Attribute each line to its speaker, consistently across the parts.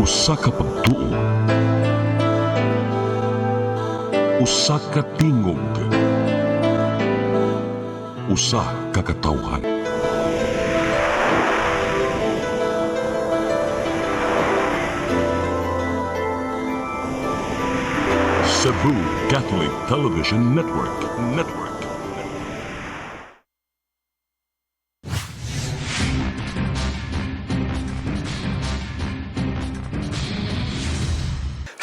Speaker 1: Usa ka pagtuo, usa ka tingog, usa ka katawhan. Cebu Catholic Television Network.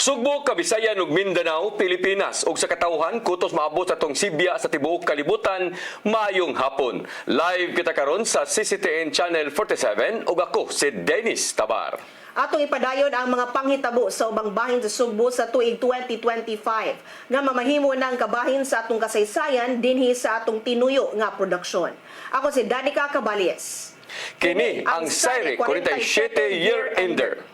Speaker 2: Sugbo, Kabisayan ug Mindanao, Pilipinas ug sa katawhan kutos maabot sa tong Sibya sa tibuok kalibutan maayong hapon. Live kita karon sa CCTN Channel 47 ug ako si Dennis Tabar.
Speaker 3: Atong ipadayon ang mga panghitabo sa ubang bahin sa Sugbo sa tuig 2025 nga mamahimo ng kabahin sa atong kasaysayan dinhi sa atong tinuyo nga produksyon. Ako si Danica Caballes.
Speaker 2: Kini ang Saire 47 Year-Ender.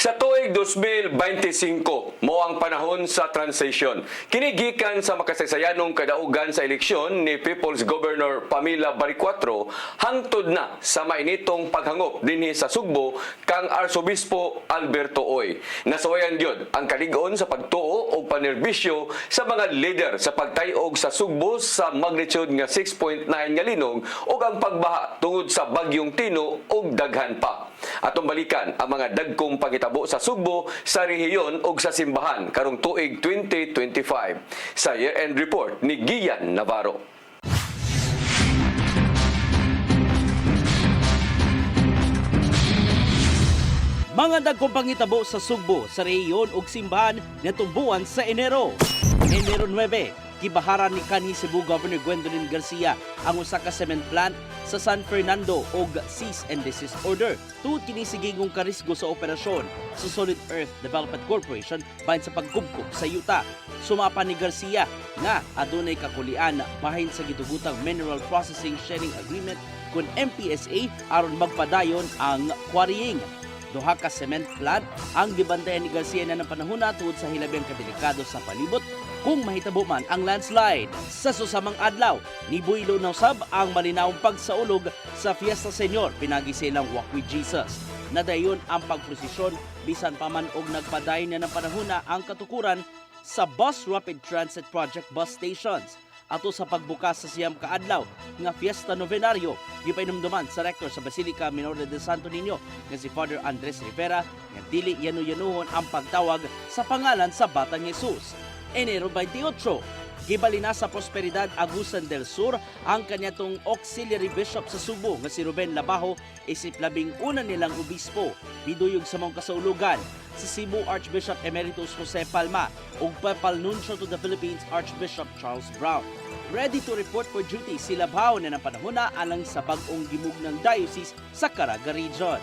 Speaker 2: Sa tuig 2025, mo ang panahon sa transition. Kinigikan sa makasaysayanong kadaugan sa eleksyon ni People's Governor Pamela Baricuatro hangtod na sa mainitong paghangop dinhi sa Sugbo kang Arsobispo Alberto Oy. Nasawayan gyud ang kalig-on sa pagtuo o panerbisyo sa mga leader sa pagtayog sa Sugbo sa magnitude nga 6.9 nga linog o ang pagbaha tungod sa bagyong Tino ug daghan pa. Atong balikan ang mga dagkong pangitabo sa Sugbo, sa rehiyon ug sa simbahan karong tuig 2025 sa year-end report ni Gian Navarro.
Speaker 4: Mga dagkong pangitabo sa Sugbo, sa rehiyon ug simbahan nitong buwan sa Enero. Enero 9, gibaharan ni kanhi Cebu Governor Gwendolyn Garcia ang usa ka cement plant sa San Fernando og cease and desist order tungod kini sigingong karisgo sa operasyon sa Solid Earth Development Corporation bahin sa pagkubkob sa yuta. Sumapa ni Garcia nga adunay kakulian bahin sa gitugutang Mineral Processing Sharing Agreement kun MPSA aron magpadayon ang quarrying. Duha ka cement plant ang gibantayan ni Garcia na ng panahon na tungod sa hilabing kadelikado sa palibot kung mahitabo man ang landslide. Sa susamang adlaw, nibuilo na usab ang malinawong pagsaulog sa Fiesta Señor pinagi silang Walk with Jesus. Nadayon ang pagprosesyon bisan pa man og nagpadayon na ng panahon na ang katukuran sa Bus Rapid Transit Project bus stations. Ato sa pagbukas sa siyam kaadlaw nga Fiesta Novenario, gipainomduman sa rektor sa Basilica Minor de Santo Niño nga si Father Andres Rivera nga dili yanu-yanuhon ang pagtawag sa pangalan sa Batang Jesus. Enero 28, gibalina sa Prosperidad Agusan del Sur ang kanyatong auxiliary bishop sa Subo nga si Ruben Labajo isip labing una nilang obispo. Biduyog sa mga kasaulugan si Cebu Archbishop Emeritus Jose Palma ug Papal Nuncio to the Philippines Archbishop Charles Brown. Ready to report for duty si Labajo na ng panahon na alang sa bag-ong gimug ng diocese sa Caraga Region.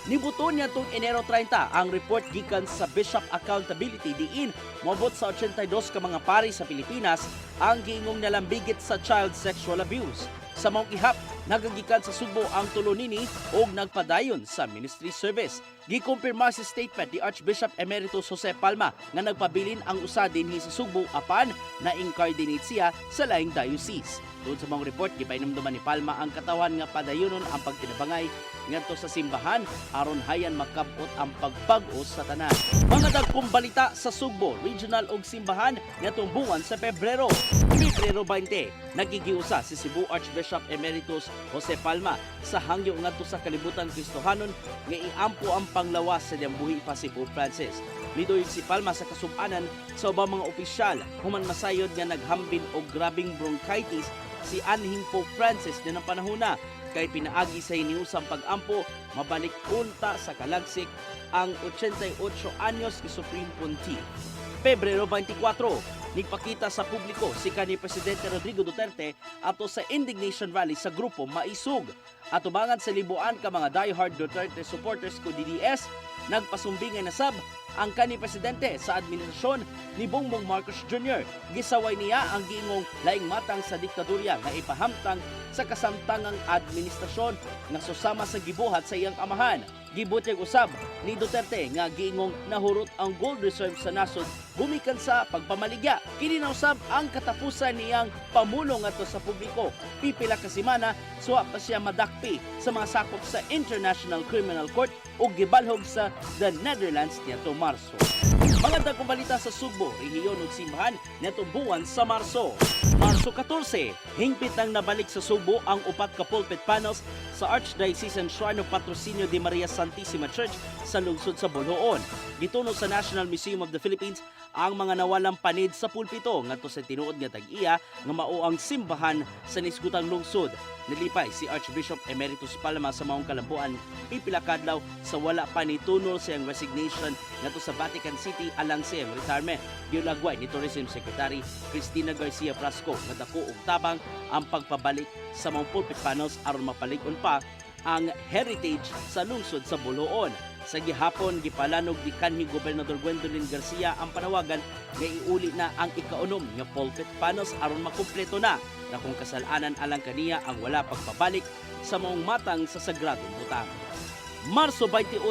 Speaker 4: Nibuto niya itong Enero 30 ang report gikan sa Bishop Accountability diin moabot sa 82 ka mga pari sa Pilipinas ang giingong nalambigit sa child sexual abuse. Sa maong ihap, nagagikan sa Sugbo ang tulo nini og nagpadayon sa ministry service. Gikumpirma sa statement ni Archbishop Emeritus Jose Palma nga nagpabilin ang usa dinhi sa Sugbo apan na incardinate siya sa laing diocese. Doon sa mga report, gipainomduman ni Palma ang katawan nga padayonon ang pagtinabangay ngadto sa simbahan aron hayan makabot ang pagbag-o sa tanan. Mga dagkong balita sa Sugbo, regional ug simbahan ngatong buwan sa Pebrero. Pebrero 20, nagigiusa si Cebu Archbishop Emeritus Jose Palma sa hangyo ngadto sa kalibutan Kristohanon nga iampo ang panglawas sa diyang buhi pa si Pope Francis. Nidoy si Palma sa kasub-anan sa ubang mga opisyal human masayod nga naghambin og grabing bronchitis si anhing Pope Francis din ang panahona kay pinaagi sa hiniusang pag-ampo mabalik unta sa kalagsik ang 88 anyos ni Supreme Pontiff. Pebrero 24, nagpakita sa publiko si kanhi Presidente Rodrigo Duterte ato sa indignation rally sa grupo Maisug. Atubangan sa libuan ka mga diehard Duterte supporters ko DDS, nagpasumbingay na sab ang kanhi Presidente sa administrasyon ni Bongbong Marcos Jr. Gisaway niya ang giingong laing matang sa diktadurya nga ipahamtang sa kasamtangang administrasyon nga susama sa gibuhat sa iyang amahan. Gibutyag usab ni Duterte nga giingong nahurot ang gold reserve sa nasod gumikan sa pagpamaligya. Kini na usab ang katapusan niyang pamulo ngadto sa publiko. Pipila ka semana suwa pa siya madakpi sa mga sakop sa International Criminal Court ug gibalhog sa the Netherlands nitong Marso. Mga dagkong balita sa Sugbo, rehiyon ug simbahan nitong buwan sa Marso. Marso 14, hingpit nang nabalik sa Sugbo ang upat ka pulpit panels sa Archdiocesan Shrine of Patrocinio de Maria Santissima Church sa lungsod sa Boloon. Gituno sa National Museum of the Philippines ang mga nawalang panid sa pulpito ngadto sa tinuod nga tag-iya nga mao ang simbahan sa nisgutang lungsod. Nilipay si Archbishop Emeritus Palma sa maong kalampuan pipila ka adlaw sa wala pa ni tunol siyang resignation ngadto sa Vatican City alang siyang retirement. Giulagway ni Tourism Secretary Cristina Garcia Frasco nga dako og tabang ang pagpabalik sa maong pulpit panels aron mapalig-on pa ang heritage sa lungsod sa Boloon. Sa gihapon, gipalanog ni kanhi Gobernador Gwendolyn Garcia ang panawagan nga iuli na ang ikaunom nga pulpit panels aron makumpleto na kung kasalanan alang kaniya ang wala pagpabalik sa maong matang sa sagradong butang. Marso 28,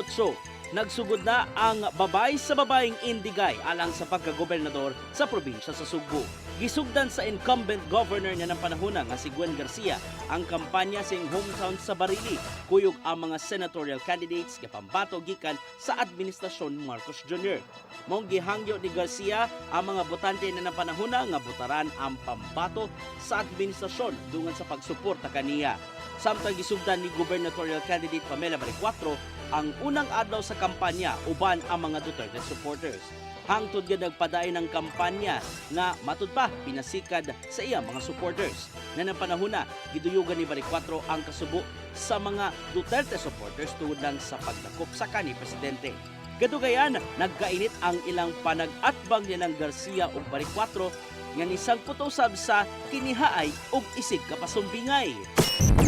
Speaker 4: nagsugod na ang babay sa babaeng indigay alang sa pagkagobernador sa probinsya sa Sugbo. Gisugdan sa incumbent governor niya ng panahon nga si Gwen Garcia ang kampanya sa iyang hometown sa Barili. Kuyog ang mga senatorial candidates nga pambato gikan sa administrasyon Marcos Jr. Mong gihangyo ni Garcia ang mga botante na ng panahon nga botaran ang pambato sa administrasyon dungan sa pagsuporta kaniya. Samtang gisugdan ni gubernatorial candidate Pamela Baricuatro ang unang adlaw sa kampanya uban ang mga Duterte supporters. Hangtod nga nagpadayon ng kampanya nga matud pa pinasikad sa iyang mga supporters. Na ng panahon na giduyugan ni Baricuatro ang kasubo sa mga Duterte supporters tungod lang sa pagdakop sa kanhi presidente. Gadugayan, nagkainit ang ilang panag-atbang ni ng Garcia ug Baricuatro nga nisang putusab sa kinihaay ug isig kapasumbingay.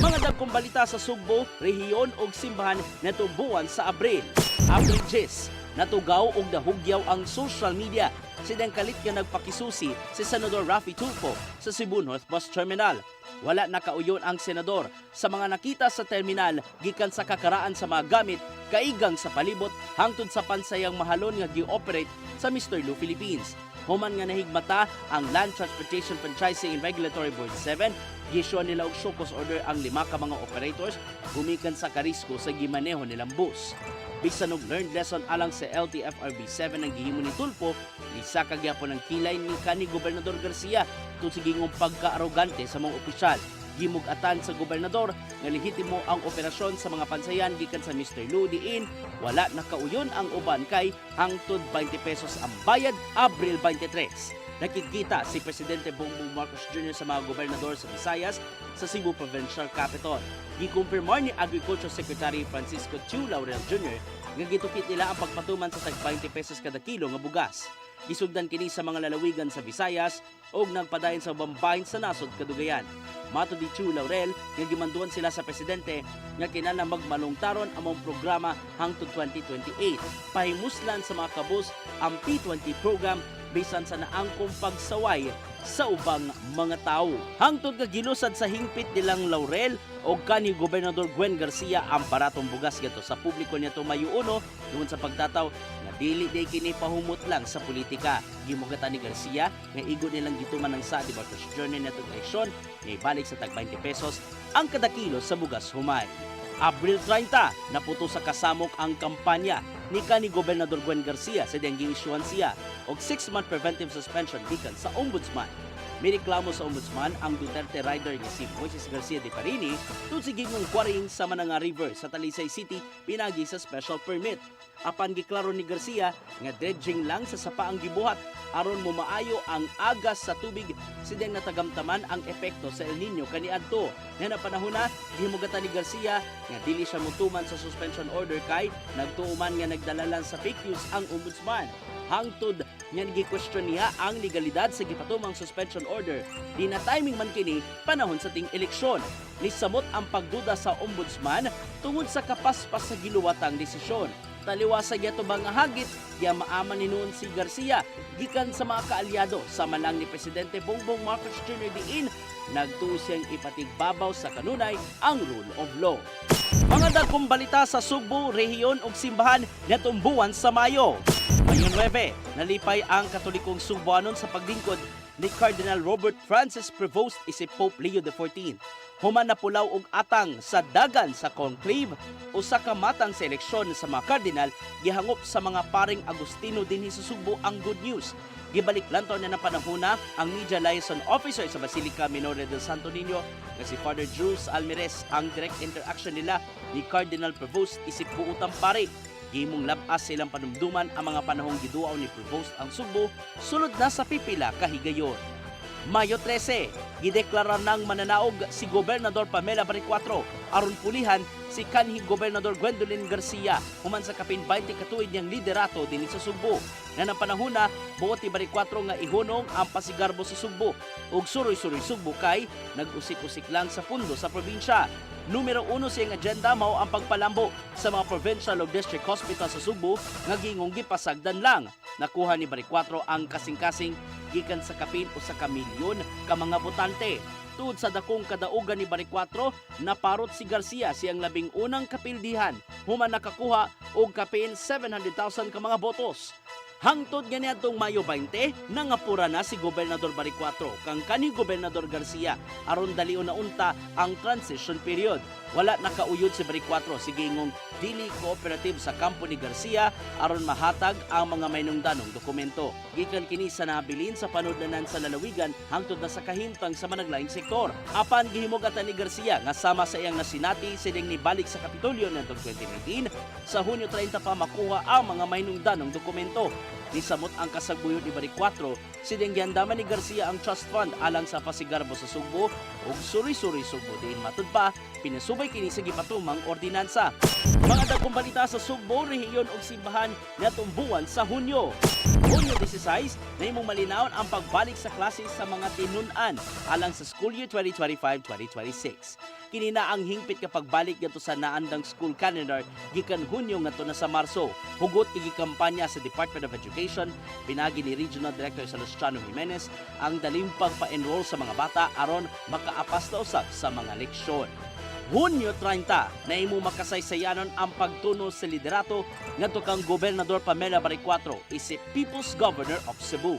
Speaker 4: Mga dagkong balita sa Sugbo, rehiyon ug simbahan netong buwan sa Abril. Abril 10, natugaw og nahugyaw ang social media si kalit nga nagpakisusi si Senador Raffy Tulfo sa Cebu North Bus Terminal. Wala nakauyon ang senador sa mga nakita sa terminal gikan sa kakaraan sa mga gamit kaigang sa palibot hangtod sa pansayang mahalon nga gi-operate sa Mr. Lou Philippines. Human nga nahigmata ang Land Transportation Franchising and Regulatory Board 7, gisyon nila og show-cause order ang 5 ka mga operators gumikan sa karisko sa gimaneho nilang bus. Bisan og learned lesson alang sa LTFRB 7 ang gihimo ni Tulfo, isa ka gyapon ang kilay ni kanhi Gobernador Garcia tungod sa gingong pagka-arogante sa mga opisyal. Gimug-atan sa gobernador nga lehitimo ang operasyon sa mga pansayan gikan sa Mr. Lou diin wala nakauyon ang uban kay hangtod 20 pesos ang bayad Abril 23. Nakikita si Presidente Bongbong Marcos Jr. sa mga gobernador sa Visayas sa Cebu Provincial Capital. Gikumpirmar ni Agriculture Secretary Francisco Chu Laurel Jr. nga gitukit nila ang pagpatuman sa tag 20 pesos kada kilo nga bugas. Gisugdan kini sa mga lalawigan sa Visayas ug nagpadayon sa bambahin sa nasod kadugayan. Mato di Chu Laurel nga gimanduan sila sa presidente nga kinahanglan magmalungtaron among programa hangtod 2028. Pahimuslan sa mga kabus ang P20 program bisan sa naangkong pagsaway sa ubang mga tao. Hangtod nga gilusad sa hingpit nilang Laurel o kanhi Gobernador Gwen Garcia ang baratong bugas gato sa publiko niya mayuuno tungod sa pagtataw nga dili day kini pahumot lang sa politika. Gimugatan ni Garcia nga igod nilang gituman ng sa Marcos Jr. netong eleksyon nga ibalik sa tag 20 pesos ang kada kilo sa bugas humay. Abril 30, naputo sa kasamok ang kampanya ni kanhi Gobernador Gwen Garcia sa diyang gi-issuean siya og 6-month preventive suspension gikan sa Ombudsman. May reklamo sa Ombudsman ang Duterte rider nga si Moises Garcia de Parini tungod sa gingong quarrying sa Mananga River sa Talisay City pinagi sa special permit. Apan giklaro ni Garcia nga dredging lang sa sapa ang gibuhat aron mo maayo ang agas sa tubig sideng natagamtaman ang epekto sa El Nino kaniadto. Nga na panahon na gihimugatan ni Garcia nga dili siya mutuman sa suspension order kay nagtuuman nga nagdalalan sa fake news ang Ombudsman. Hangtod nga gi-question niya ang legalidad sa gipatumang suspension order. Di na timing man kini panahon sa ting eleksyon. Nisamot ang pagduda sa Ombudsman tungod sa kapaspas sa giluwatang desisyon. Taliwasa gyud bang hagit kaya maaman ni noon si Garcia gikan sa mga kaalyado sama lang ni Presidente Bongbong Marcos Jr. diin nagtuo siyang ipatigbabaw sa kanunay ang rule of law. Mga dagkong balita sa Sugbo, rehiyon ug simbahan netong buwan sa Mayo. Mayo 9, nalipay ang Katolikong Sugboanon sa paglingkod ni Cardinal Robert Francis Prevost isip Pope Leo XIV. Human na pulaw og atang sa dagan sa conclave o sa kamatang sa eleksyon sa mga kardinal, gihangop sa mga paring Agustino dinhi sa Sugbo ang good news. Gibalik lantaw na ng panahona ang media liaison officer sa Basilica Minore del Santo Niño na si Father Jules Almirez ang direct interaction nila ni Cardinal Prevost isip buutang pare. Gimong labas silang panumduman ang mga panahong giduaw ni Prevost ang Sugbo sulod na sa pipila ka higayon. Mayo 13, gideklara ng mananaog si Gobernador Pamela Baricuatro aron pulihan si kanhi Gobernador Gwendolyn Garcia human sa kapin 20 katuig niyang liderato dinhi sa Sugbo. Na ng panahona, buot ni Baricuatro nga ihunong ang pasigarbo sa Sugbo ug suroy-suroy Sugbo kay nag-usik-usik lang sa pundo sa probinsya. Numero 1 siyang agenda mao ang pagpalambo sa mga provincial ug district hospital sa Sugbo nga gingong gipasagdan lang. Nakuha ni Baricuatro ang kasing-kasing gikan sa kapin o sa kamilyon ka mga botante. Tuod sa dakong kadaugan ni Baricuatro, naparot si Garcia siyang labing unang kapildihan human nakakuha og kapin 700,000 ka mga botos. Hangtod nga niadtong Mayo 20, nangapura na si Gobernador Baricuatro kang kanhi Gobernador Garcia aron dalion na unta ang transition period. Wala nakauyod si Baricuatro si gingong dili cooperative sa kampo ni Garcia aron mahatag ang mga mainungdanong dokumento. Gikan kini sa nabilin sa panudlanan sa lalawigan hangtod na sa kahimtang sa managlaing sektor. Apan gihimugatan ni Garcia nga sama sa iyang nasinati sining nibalik sa Kapitolyo nitong 2019 sa Hunyo 30 pa makuha ang mga mainungdanong dokumento. Nisamot ang kasagbuyod ni Baricuatro, sining giandaman ni Garcia ang trust fund alang sa pasigarbo sa Sugbo ug suri-suri Sugbo din matud pa pinasubay kini sa gipatumang ordinansa. Mga dagkong balita sa Sugbo, rehiyon ug simbahan natong buwan sa Hunyo. Hunyo 16, nahimong malinawon ang pagbalik sa klase sa mga tinun-an alang sa school year 2025-2026. Kini na ang hingpit kapag balik gato sa naandang school calendar gikan Hunyo ngadto na sa Marso. Hugot gikampanya sa Department of Education, pinagi ni Regional Director Salustiano Jimenez ang dalimpag pa-enroll sa mga bata aron makaapas na usab sa mga leksyon. Hunyo 30, naimo makasaysayanon ang pagtuno sa liderato ngadto kang Gobernador Pamela Baricuatro isip People's Governor of Cebu.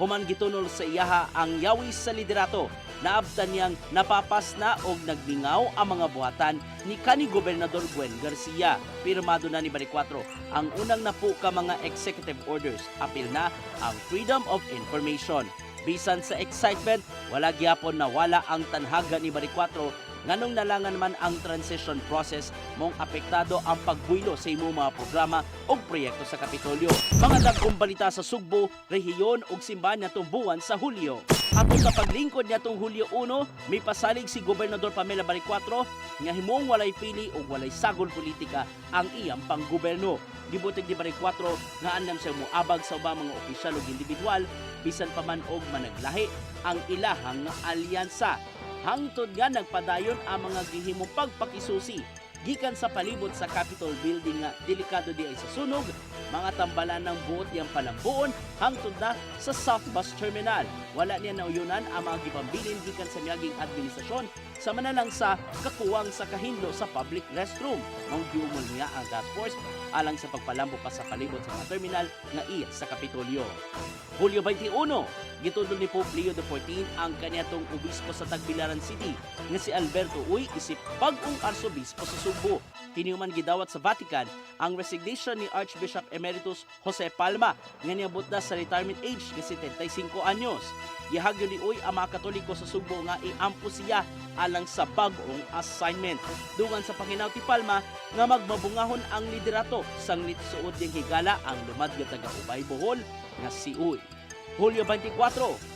Speaker 4: Human gitunol sa iyaha ang yawi sa liderato, naabtan niyang napapas na og nagningaw ang mga buhatan ni kanhi Gobernador Gwen Garcia. Pirmado na ni Baricuatro ang unang napo ka mga executive orders, apil na ang freedom of information. Bisan sa excitement, wala gyapon na wala ang tanhaga ni Baricuatro nganong nalangan man ang transition process mong apektado ang pagbuilo sa imong mga programa o proyekto sa Kapitolyo. Mga dagkong balita sa Sugbo, rehiyon ug simbahan natong buwan sa Hulyo. Ato sa paglingkod natong Hulyo 1, may pasalig si Gobernador Pamela Baricuatro nga himong walay pili ug walay sagol politika ang iyang panggoberno. Gibutig ni Baricuatro nga andam siya moabag sa ubang mga opisyal ug individual bisan pa man og managlahi ang ilahang alyansa. Hangtod nga nagpadayon ang mga gihimong pagpakisusi gikan sa palibot sa Capitol Building nga delikado di ay sa sunog, mga tambalan ng buot yang palambuon hangtod na sa South Bus Terminal. Wala niya nauyunan ang mga gipambilin gikan sa miyaging administrasyon sa manalang sa kakuwang sa kahindlo sa public restroom. Mong giumol niya ang task force alang sa pagpalambo pa sa palibot sa mga terminal nga iya sa Kapitolyo. Hulyo 21, gitudlo ni Pope Leo XIV ang kaniadtong obispo sa Tagbilaran City nga si Alberto Uy isip bag-ong arsobispo sa Sugbo. Kiniuman gidawat sa Vatican ang resignation ni Archbishop Emeritus Jose Palma nga niabot na sa retirement age nga 75 anyos. Gihagyo ni Uy ang mga Katoliko sa Sugbo nga iampo siya alang sa bag-ong assignment. Dungan sa panginaw ti Palma nga magmabungahon ang liderato sang nitsuod diyang higala ang lumad nga taga-ubay Bohol nga si Uy. Hulyo 24,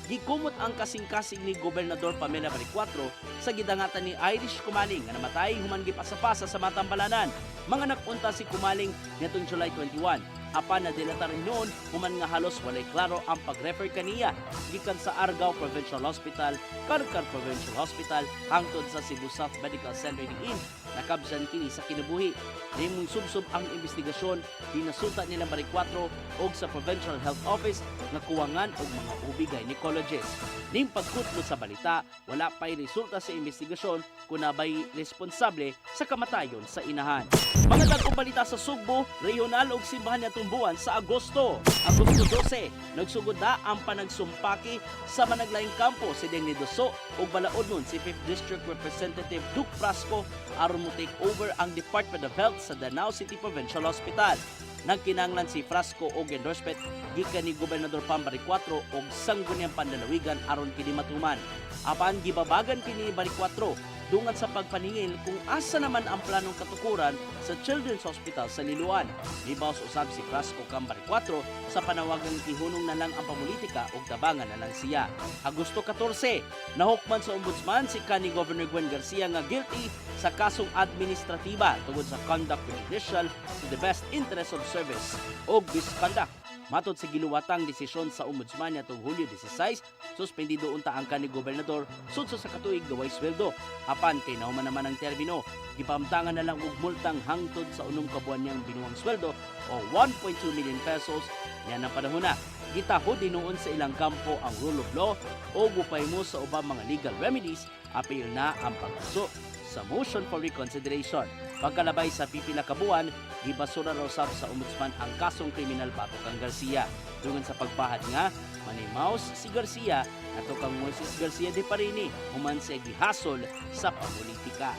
Speaker 4: gikumot ang kasing-kasing ni Gobernador Pamela Baricuatro sa gidangatan ni Irish Kumaling nga namatay human gipasapasa sa matambalanan. Mga nagpunta si Kumaling nitong July 21. Apan na dilata rin noon, human nga halos walay klaro ang pag-refer kaniya gikan sa Argao Provincial Hospital, Karkar Provincial Hospital, hangtod sa Cebu South Medical Center diin nakabsan kini sa kinabuhi. Nimong subsob ang investigasyon, dinasuta nila Bari 4 og sa Provincial Health Office nga kuwangan og mga ubi gynecologists. Ning pagkutlo sa balita, wala pa'y resulta sa investigasyon kung nabay responsable sa kamatayon sa inahan. Mga dagkong balita sa Sugbo, regional og simbahan niya tumbuan sa Agosto. Agosto 12, nagsugod na ang panagsumpaki sa managlaing kampo si Deng Doso ug balaod nun si 5th District Representative Duke Frasco aron mo take over ang Department of Health sa Danao City Provincial Hospital. Nagkinanglan si Frasco og endorsement gikan ni Gobernador Pambari 4 og sangguniang pandalawigan aron kini matuman. Apan gibabagan kini Bari 4 dungat sa pagpaningil kung asa naman ang planong katukuran sa Children's Hospital sa Liloan. Libaws usab si Frasco kang Bari 4 sa panawagang ihunong na lang ang pamulitika ug tabangan na lang siya. Agosto 14, nahukman sa ombudsman si kanhi Governor Gwen Garcia nga guilty sa kasong administratiba tungod sa conduct prejudicial to the best interest of service o misconduct. Matod sa giluwatang desisyon sa ombudsman nitong Hulyo 16, suspendido unta ang kanhi gobernador sudso sa katuig gaway sweldo. Apan kay nahuman naman ang termino, gipamtangan na lang og multang hangtod sa unong kabuan niyang binuang sweldo o 1.2 million pesos. Yan ang panahon na. Gitaho dinuon sa ilang kampo ang rule of law o gupay mo sa ubang mga legal remedies, apil na ang pagpuso sa motion for reconsideration. Pagkalabay sa pipila ka buwan, gibasura raw sab sa ombudsman ang kasong kriminal batok kang Garcia. Dungan sa pagpahad nga, manimaus si Garcia at kang Moises Garcia de Parini human sa gihasol sa pamulitika.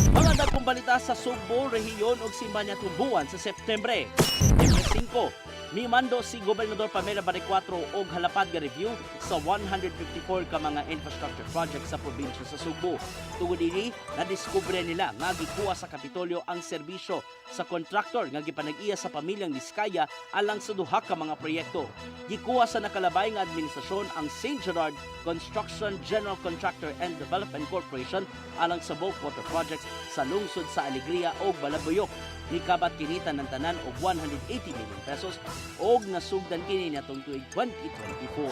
Speaker 4: Mga dagkong balita sa Sugbo, rehiyon ug simbahan niya tumbuan sa Septembre 5. Mimando si Gobernador Pamela Bari 4 og halapad nga review sa 154 ka mga infrastructure project sa probinsya sa Sugbo. Tungod dini, nadiskubre nila nga gikuha sa Kapitolyo ang serbisyo sa kontraktor nga gipanag-iya sa pamilyang Diskaya alang sa duha ka mga proyekto. Gikuha sa nakalabay nga administrasyon ang St. Gerard Construction General Contractor and Development Corporation alang sa bulk water projects sa lungsod sa Alegria o Balabuyok. Nikabat kinita ng tanan og 180 million pesos og nasugdan kini natong tuig 2024.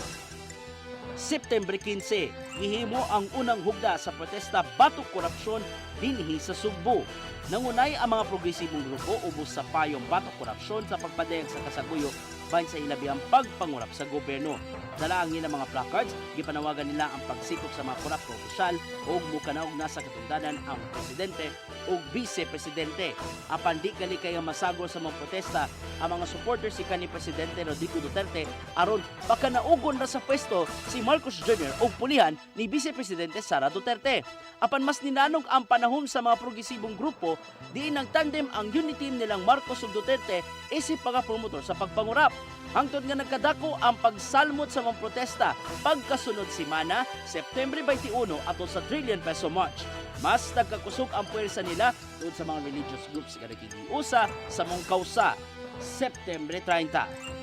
Speaker 4: September 15, gihimo ang unang hugda sa protesta batok korupsyon dinhi sa Sugbo. Nangunay ang mga progresibong grupo ubos sa payong batok korupsyon sa pagpadayag sa kasaguyo bahin sa ilabihang pagpangurap sa gobyerno. Dala ang ilang mga placards, gipanawagan nila ang pagsikop sa mga korupto opisyal o mukanaog na sa katundanan ang presidente o vice-presidente. Apan di gali kaya masagol sa mga protesta ang mga supporters si kanhi Presidente Rodrigo Duterte aron baka naugon na sa pwesto si Marcos Jr. o pulihan ni Vice-Presidente Sara Duterte. Apan mas ninanog ang panahon sa mga progresibong grupo, di nagtandem ang unity nilang Marcos ug Duterte isip pagapromotor sa pagpangurap. Hangtod nga nagkadako ang pagsalmot sa mga protesta pagkasunod simana, September 21 ato sa Trillion Peso March. Mas nagkakusog ang puwersa nila tungod sa mga religious groups nga nakikiusa sa mong kausa. September 30.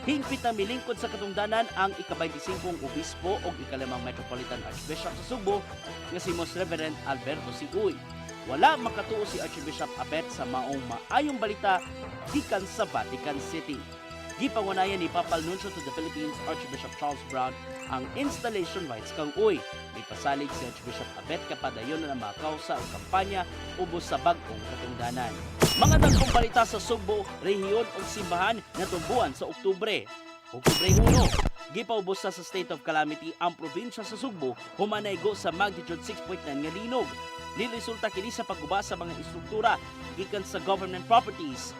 Speaker 4: Hingpit na milingkod sa katungdanan ang ika-25 obispo o ika-5 Metropolitan Archbishop sa Sugbo nga si Most Reverend Alberto Siguy. Wala makatuo si Archbishop Abet sa maong maayong balita gikan sa Vatican City. Gipangunayan ni Papal Nuncio to the Philippines Archbishop Charles Brown ang installation rights kang uy. May pasalig si Archbishop Abet kapadayon na makaw sa kampanya ubos sa bagong katungdanan. Mga dagkong balita sa Sugbo, rehiyon o simbahan na tumbuan sa Oktubre. Oktubre 1, gipaubos sa state of calamity ang probinsya sa Sugbo humanaygo sa magnitude 6.9 nga linog. Niresulta kini sa pagguba sa mga istruktura gikan sa government properties,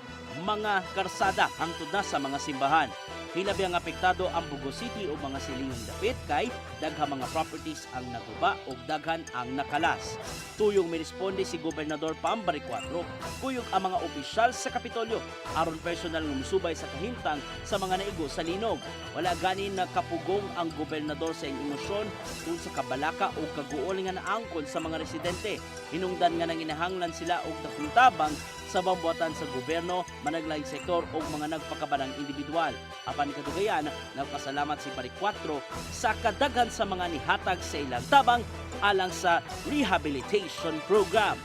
Speaker 4: mga karsada hangtod na sa mga simbahan. Hilabi ang apektado ang Bugo City o mga silingang dapit kay daghang mga properties ang naguba o daghan ang nakalas. Tuyong miresponde si Gobernador Pambari 4, kuyog ang mga opisyal sa Kapitolyo aron personal nga misubay sa kahimtang sa mga naigo sa linog. Wala ganin nakapugong ang gobernador sa emosyon tungod sa kabalaka o kaguol nga naangkon sa mga residente. Hinungdan nga nanginahanglan sila og dakong tabang sa bambuatan sa gobyerno, managlaing sektor o mga nagpakabanang individual. Apan kadugayan, nagpasalamat si Bari 4 sa kadaghan sa mga nihatag sa ilang tabang alang sa rehabilitation program.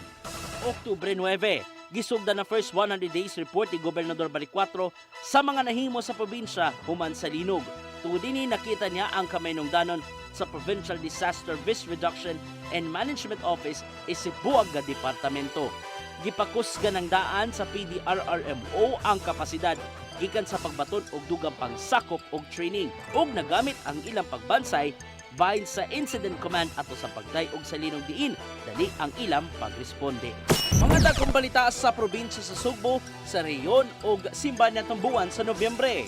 Speaker 4: Oktubre 9, Gisugda na first 100 days report ni Gobernador Baricuatro sa mga nahimo sa probinsya human sa linog. Tungod dinhi nakita niya ang kamaynungdanon sa Provincial Disaster Risk Reduction and Management Office isibuag nga departamento. Gipakusga ng daan sa PDRRMO ang kapasidad gikan sa pagbaton og dugang pangsakop og training ug nagamit ang ilang pagbansay bahin sa Incident Command ato sa pagdayog sa linog diin dali ang ilang pagresponde. Mga dagkong balita sa probinsya sa Sugbo, sa reyon ug simbahan nitong buwan sa Nobyembre.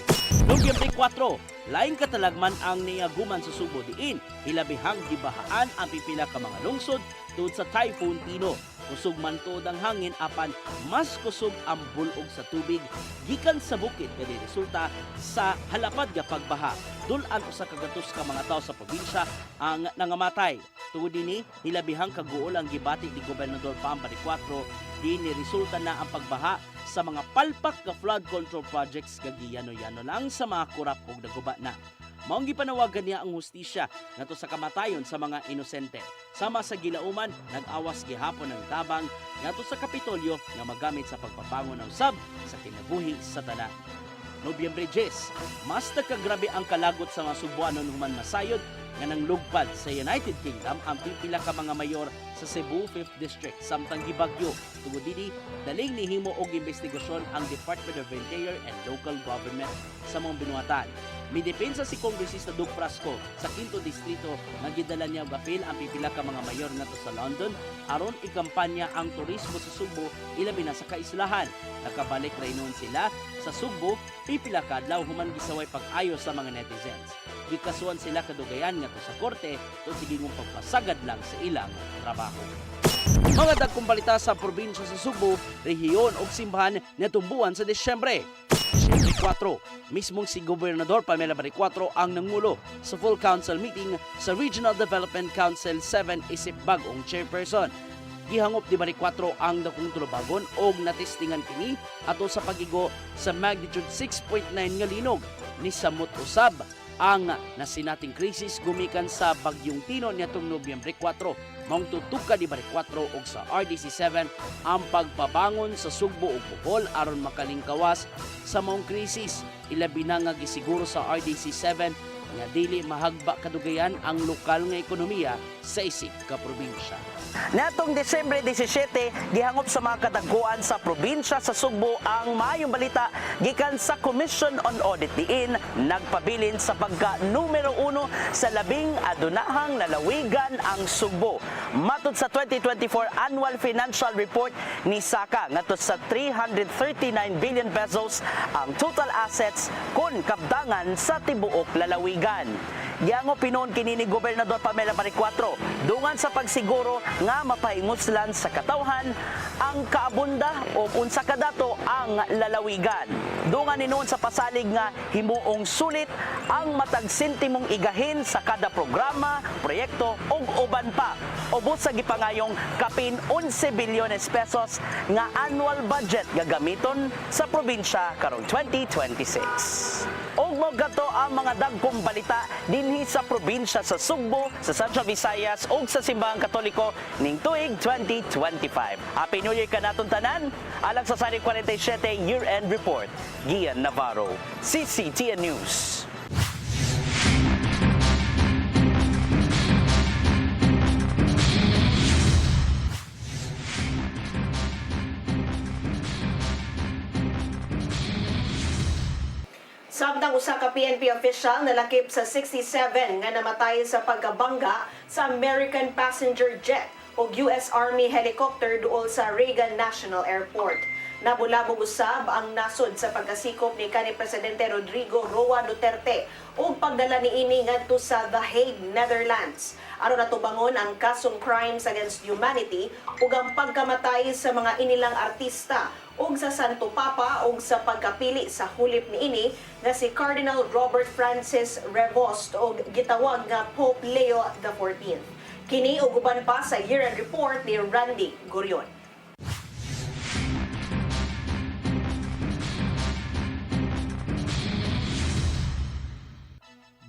Speaker 4: Nobyembre 4, laing katalagman ang niaguman sa Sugbo diin, hilabihang gibahaan ang pipila ka mga lungsod tungod sa Typhoon Tino. Kusog man tuod ang hangin apan mas kusog ang bulog sa tubig gikan sa bukid kani resulta sa halapad nga pagbaha. Dulan usa ka gatos ka mga tawo sa probinsya ang nangamatay. Tungod dinhi hilabihang kaguol ang gibati ni Gobernador Pam Baricuatro dinhi resulta na ang pagbaha sa mga palpak nga flood control projects gagiyano-yano lang sa mga kurap ug naguba na. Maong gipanawagan niya ang hustisya ngadto sa kamatayon sa mga inosente. Sama sa gilauman, nag-awas gihapon ng tabang ngadto sa Kapitolyo nga magamit sa pagpapangon ng usab sa kinabuhi sa tanan. Nobyembre 10, mas nagkagrabe ang kalagot sa mga Subuanon human masayod nga nang lugpad sa United Kingdom ang pipila ka mga mayor sa Cebu 5th District samtang gibagyo. Tungod dinhi, daling nihimo og investigasyon ang Department of Interior and Local Government sa mga binuhatan. Midepensa si Kongresista Doug Frasco sa 5th Distrito nga gidala niya og apil ang pipila ka mga mayor ngadto sa London aron ikampanya ang turismo sa Sugbo ilabi na sa kaislahan. Nakabalik ra inon sila sa Sugbo pipila ka adlaw human gisaway pag-ayo sa mga netizens. Gikasuhan sila kadugayan ngadto sa korte tungod sa gingong pagpasagad lang sa ilang trabaho. Mga dagkong balita sa probinsya sa Sugbo, rehiyon ug simbahan nitong buwan sa Disyembre. Disyembre 4, mismong si Gobernador Pamela Baricuatro ang nangulo sa full council meeting sa Regional Development Council 7 isip bagong chairperson. Gihangop ni Baricuatro ang dakong tulubagon og natistingan kini ato sa pagigo sa magnitude 6.9 nga linog ni samot usab ang nasinating krisis gumikan sa bagyong Tino niadtong Nobyembre 4. Maong tutuka ni Baricuatro og sa RDC7 ang pagpabangon sa Sugbo ug Bohol aron makalingkawas sa maong krisis. Ilabi na nga gisiguro sa RDC7 nga dili mahagba kadugayan ang lokal nga ekonomiya sa isip ka probinsya.
Speaker 5: Natong Desyembre 17, gihangop sa mga kadaguan sa probinsya sa Sugbo ang maayong balita gikan sa Commission on Audit diin nagpabilin sa pagka numero 1 sa labing adunahang lalawigan ang Sugbo. Matud sa 2024 Annual Financial Report ni Saka ngadto sa 339 billion pesos ang total assets kun kabdangan sa tibuok lalawigan. Giango pinon kini ni Gobernador Pamela Baricuatro dungan sa pagsiguro nga mapainguslan sa katawhan ang kaabunda o unsa kadato ang lalawigan. Dungan ni noon sa pasalig nga himuong sulit ang matag sentimong igahin sa kada programa, proyekto ug uban pa. Ubos sa gipangayong kapin 11 bilyones pesos nga annual budget gagamiton sa probinsya karong 2026. Og mo gato ang mga dagkong balita dinhi sa probinsya sa Sugbo, sa Central Visayas ug sa Simbahang Katoliko ning tuig 2025. Happy New Year kanaton tanan. Alang sa Sari 47 Year-End Report, Gian Navarro, CCTN News.
Speaker 3: Samtang usa ka PNP official nalakip sa 67 nga namatay sa pagkabangga sa American passenger jet o US Army helicopter duol sa Reagan National Airport. Nabulabog usab ang nasod sa pagkasikop ni kanhi Presidente Rodrigo Roa Duterte ug pagdala niini ngadto sa The Hague, Netherlands. Aron natubangon ang kasong crimes against humanity ug ang pagkamatay sa mga inilang artista ug sa Santo Papa ug sa pagkapili sa hulip niini nga si Cardinal Robert Francis Revost ug gitawag nga Pope Leo XIV. Kini ug uban pa sa year-end report ni Randy Gurion.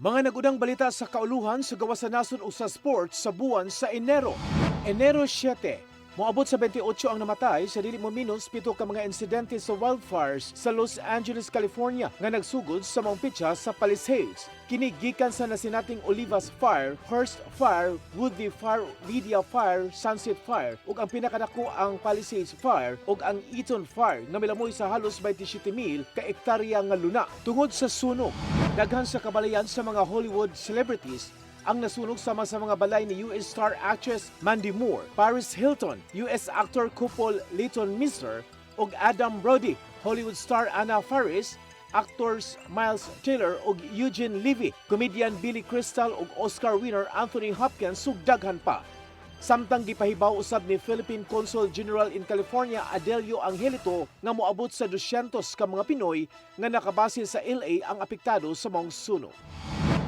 Speaker 6: Mga nagudang balita sa kauluhan sa gawas sa nasod o sa sports sa buwan sa Enero. Enero 7, Moabot sa 28 ang namatay sa dili mo minus 7 ka mga insidente sa wildfires sa Los Angeles, California nga nagsugod sa maong pitsa sa Palisades. Kini gikan sa nasinating Olivas Fire, Hearst Fire, Woodley Fire, Lydia Fire, Sunset Fire ug ang pinakadako ang Palisades Fire ug ang Eaton Fire nga milamoy sa halos 27,000 ka ektarya nga luna. Tungod sa sunog, daghan sa kabalayan sa mga Hollywood celebrities ang nasunog sama sa mga balay ni US star actress Mandy Moore, Paris Hilton, US actor couple Leighton Meester ug Adam Brody, Hollywood star Anna Faris, actors Miles Taylor ug Eugene Levy, comedian Billy Crystal ug Oscar winner Anthony Hopkins ug daghan pa. Samtang gipahibaw usab ni Philippine Consul General in California Adelio Angelito nga moabot sa 200 ka mga Pinoy nga nakabase sa LA ang apektado sa maong sunog.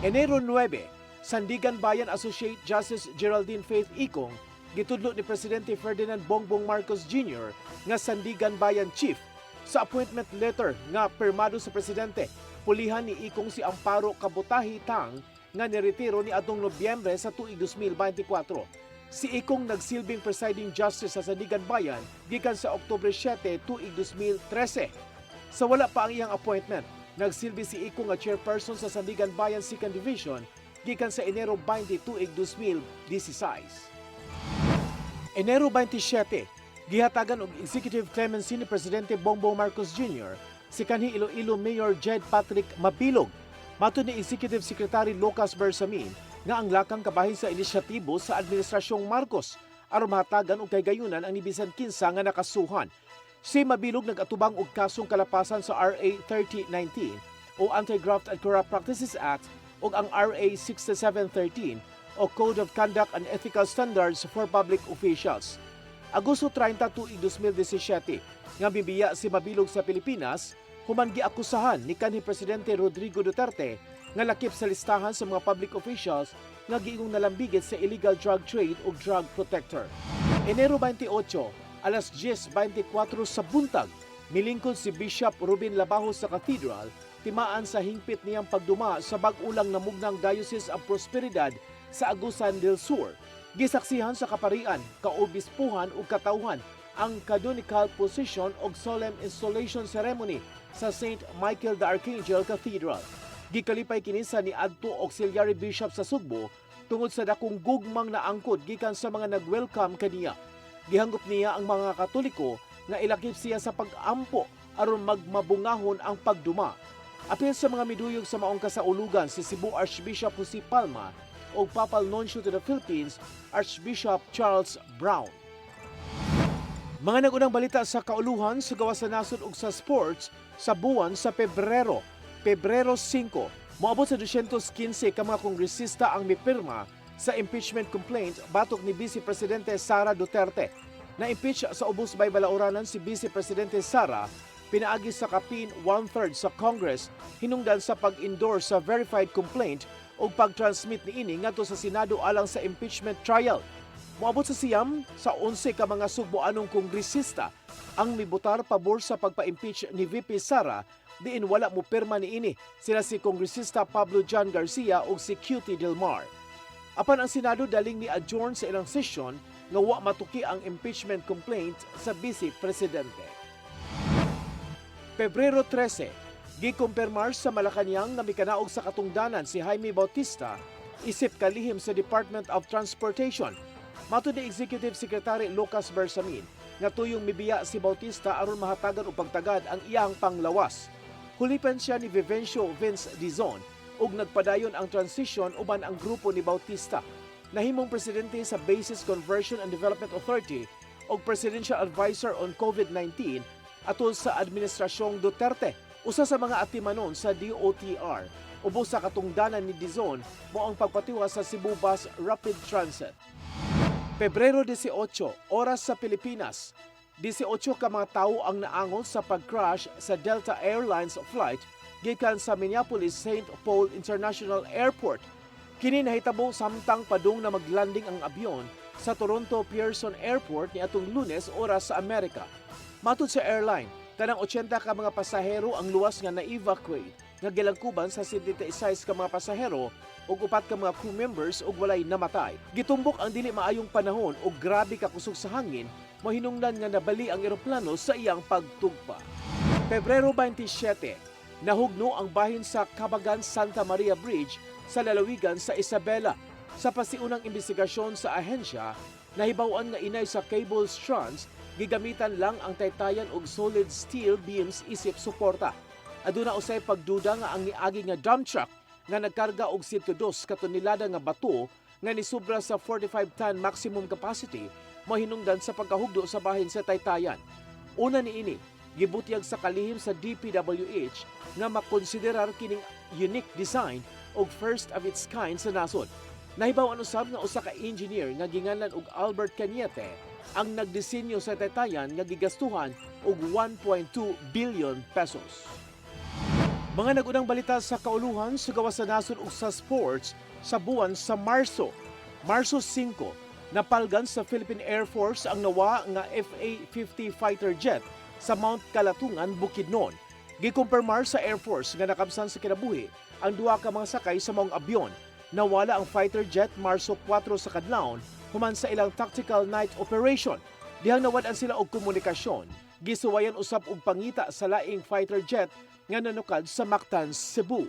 Speaker 6: Enero 9, Sandigan Bayan Associate Justice Geraldine Faith Icong gitudlo ni Presidente Ferdinand Bongbong Marcos Jr. nga Sandigan Bayan Chief sa appointment letter nga pirmado sa Presidente. Pulihan ni Icong si Amparo Kabutahi Tang nga niretiro ni adtong Nobyembre sa tuig 2024. Si Icong nagsilbing presiding justice sa Sandigan Bayan gikan sa Oktubre 7 tuig 2013. Sa wala pa ang iyang appointment, nagsilbi si Icong nga chairperson sa Sandigan Bayan 2nd Division gikan sa Enero 20 tuig 2016. Enero 27, gihatagan og executive clemency ni Presidente Bongbong Marcos Jr. si kanhi Iloilo Mayor Jed Patrick Mabilog. Matud ni Executive Secretary Lucas Bersamin nga ang lakang kabahin sa inisyatibo sa Administrasyong Marcos aron mahatagan og kaygayunan ang ni bisan kinsa nga nakasuhan. Si Mabilog nag-atubang og kasong kalapasan sa RA 3019 o Anti-Graft and Corrupt Practices Act ug ang RA 6713 o Code of Conduct and Ethical Standards for Public Officials. Agosto 30 tuig 2017 nga bibiya si Mabilog sa Pilipinas human giakusahan ni kanhi Presidente Rodrigo Duterte nga lakip sa listahan sa mga public officials nga giingong nalambigit sa illegal drug trade ug drug protector. Enero 28, alas 10:24 sa buntag, milingkod si Bishop Ruben Labajo sa Cathedral timaan sa hingpit niyang pagduma sa bag-ulang namugnang Diocese of Prosperidad sa Agusan del Sur. Gisaksihan sa kaparian, kaobispuhan ug katawhan ang canonical position og solemn installation ceremony sa St. Michael the Archangel Cathedral. Gikalipay kini sa niadto auxiliary bishop sa Sugbo tungod sa dakong gugmang na angkod gikan sa mga nag-welcome kaniya. Gihanggop niya ang mga Katoliko nga ilakip siya sa pag-ampo aron magmabungahon ang pagduma. Apil sa mga miduyog sa maong kasaulugan si Cebu Archbishop Jose Palma o Papal Nuncio to the Philippines, Archbishop Charles Brown. Mga nagunang balita sa kauluhan sa gawas sa nasod ug sa sports sa buwan sa Pebrero. Pebrero 5, moabot sa 215 ka mga kongresista ang mipirma sa impeachment complaint batok ni Vice Presidente Sara Duterte. Na-impeach sa ubos bay balauranan si Vice Presidente Sara pinaagi sa kapin 1/3 sa Congress hinungdan sa pag-endorse sa verified complaint o pag-transmit niini ngadto sa Senado alang sa impeachment trial. Moabot sa siyam sa 11 ka mga sugboanong kongresista ang mibotar pabor sa pagpa-impeach ni VP Sara diin wala mo pirma niini. Sila si Kongresista Pablo John Garcia ug si Cutie Del Mar. Apan ang Senado daling ni adjourn sa ilang session nga wa matuki ang impeachment complaint sa Vice Presidente. Pebrero 13, gikumpirmar sa Malacañang na mikanaog sa katungdanan si Jaime Bautista isip kalihim sa Department of Transportation. Matud ni Executive Secretary Lucas Bersamin nga tuyong mibiya si Bautista aron mahatagan og pagtagad ang iyang panglawas. Hulipan siya ni Vivencio Vince Dizon ug nagpadayon ang transition uban ang grupo ni Bautista. Nahimong presidente sa Basis Conversion and Development Authority ug Presidential Advisor on COVID-19 atol sa Administrasyong Duterte. Usa sa mga atimanon sa DOTR, ubos sa katungdanan ni Dizon mo ang pagpatiwa sa Cebu Bus Rapid Transit. Pebrero 18, oras sa Pilipinas. 18 ka mga tawo ang naangon sa pag-crash sa Delta Airlines flight gikan sa Minneapolis-St. Paul International Airport. Kini nahitabo samtang padung na maglanding ang abyon sa Toronto Pearson Airport niadtong Lunes oras sa Amerika. Matud sa airline, kanang 80 ka mga pasahero ang luwas nga na-evacuate nga gilangkuban sa 76 ka mga pasahero ug upat ka mga crew members ug walay namatay. Gitumbok ang dili maayong panahon ug grabe ka kusog sa hangin, mahinungdan nga nabali ang eroplano sa iyang pagtugpa. Pebrero 27, nahugno ang bahin sa Cabagan Santa Maria Bridge sa lalawigan sa Isabela. Sa pasiunang investigasyon sa ahensya, nahibaw-an nga inay sa cable strands, gigamitan lang ang taytayan og solid steel beams isip suporta. Aduna usay pagduda nga ang niagi nga dump truck nga nagkarga og 102 ka tonelada nga bato nga nisubra sa 45-ton maximum capacity mahinungdan sa pagkahugdo sa bahin sa taytayan. Una niini, gibutyag sa kalihim sa DPWH nga makonsiderar kining unique design og first of its kind sa nasod. Nahibaw-an usab nga usa ka engineer nga ginganlan og Albert Cañete ang nagdisenyo sa taytayan nga gigastuhan og 1.2 billion pesos. Mga nagunang balita sa kauluhan sa gawas sa nasod ug sa sports sa buwan sa Marso. Marso 5, napalgan sa Philippine Air Force ang nawa nga FA-50 fighter jet sa Mount Kalatungan, Bukidnon. Gikumpirmar sa Air Force nga nakamsan sa kinabuhi ang duha ka mga sakay sa maong abyon. Nawala ang fighter jet Marso 4 sa kadlawon human sa ilang tactical night operation. Dihang nawad-an sila og komunikasyon, gisuwayan usab og pangita sa laing fighter jet nga nanukad sa Mactan, Cebu.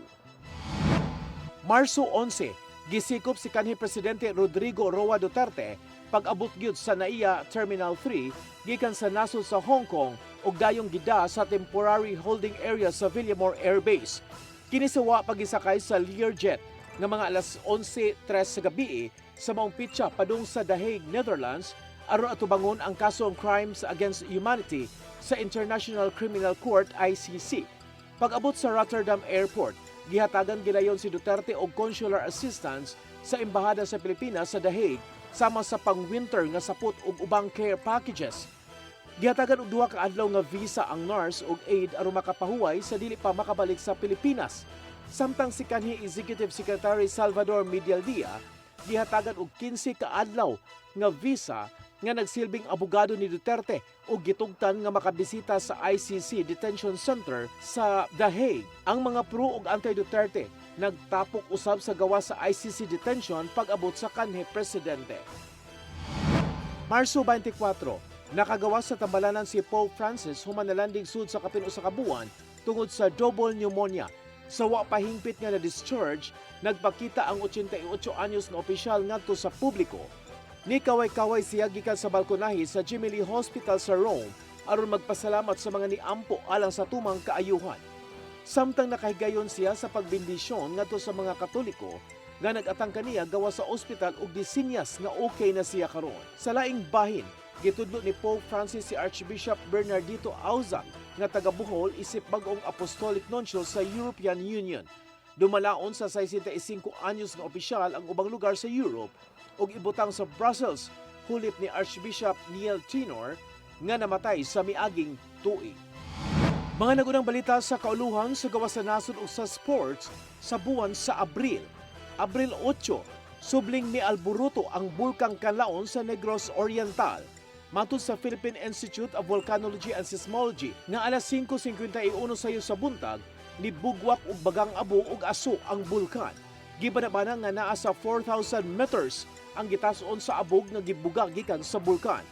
Speaker 6: Marso 11, gisikop si kanhi Presidente Rodrigo Roa Duterte pag-abot gyud sa NAIA Terminal 3 gikan sa nasod sa Hong Kong ug dayong gida sa temporary holding area sa Villamor Air Base. Kinisiwa pagisakay sa Learjet nga mga alas 11:03 sa gabi sa maong pitsa padung sa The Hague, Netherlands aron atubangon ang kasong crimes against humanity sa International Criminal Court ICC. Pag-abot sa Rotterdam Airport, gihatagan gilayon si Duterte og consular assistance sa embahada sa Pilipinas sa The Hague sama sa pang-winter nga sapot ug ubang care packages. Gihatagan og duha ka adlaw nga visa ang nurse ug aide aron makapahuway sa dili pa makabalik sa Pilipinas. Samtang si kanhi Executive Secretary Salvador Medialdia gihatagan og 15 ka adlaw nga visa nga nagsilbing abogado ni Duterte ug gitugtan nga makabisita sa ICC Detention Center sa The Hague. Ang mga pro ug anti-Duterte nagtapok usab sa gawas sa ICC detention pag-abot sa kanhi presidente. Marso 24, nakagawas sa tambalanan si Pope Francis human nalanding sud sa kapin usa ka buwan tungod sa double pneumonia. Sa wa pahingpit nga na-discharge, nagpakita ang 88 anyos na opisyal ngadto sa publiko. Ni kaway-kaway siya gikan sa balkonahe sa Gemelli Hospital sa Rome aron magpasalamat sa mga niampo alang sa tumang kaayuhan. Samtang nakahigayon siya sa pagbindisyon ngadto sa mga Katoliko nga nag-atang kaniya gawa sa ospital ug disinyas nga okay na siya karon. Sa laing bahin, gitudlo ni Pope Francis si Archbishop Bernardito Auza nga taga Bohol isip bag-ong apostolic nuncio sa European Union. Dumalaon sa 65 anyos nga opisyal ang ubang lugar sa Europe ug ibutang sa Brussels hulip ni Archbishop Neil Tinor nga namatay sa miaging tuig. Mga nagunang balita sa kauluhan sa gawas sa nasod ug sa sports sa buwan sa Abril. Abril 8, subling ni Alboruto ang bulkang Kanlaon sa Negros Oriental. Matod sa Philippine Institute of Volcanology and Seismology nga alas 5:51 sayo sa buntag, nibugwak og bagang abo ug aso ang bulkan. Gibanabana nga naa sa 4,000 meters ang gitason sa abog nga gibuga gikan sa bulkan.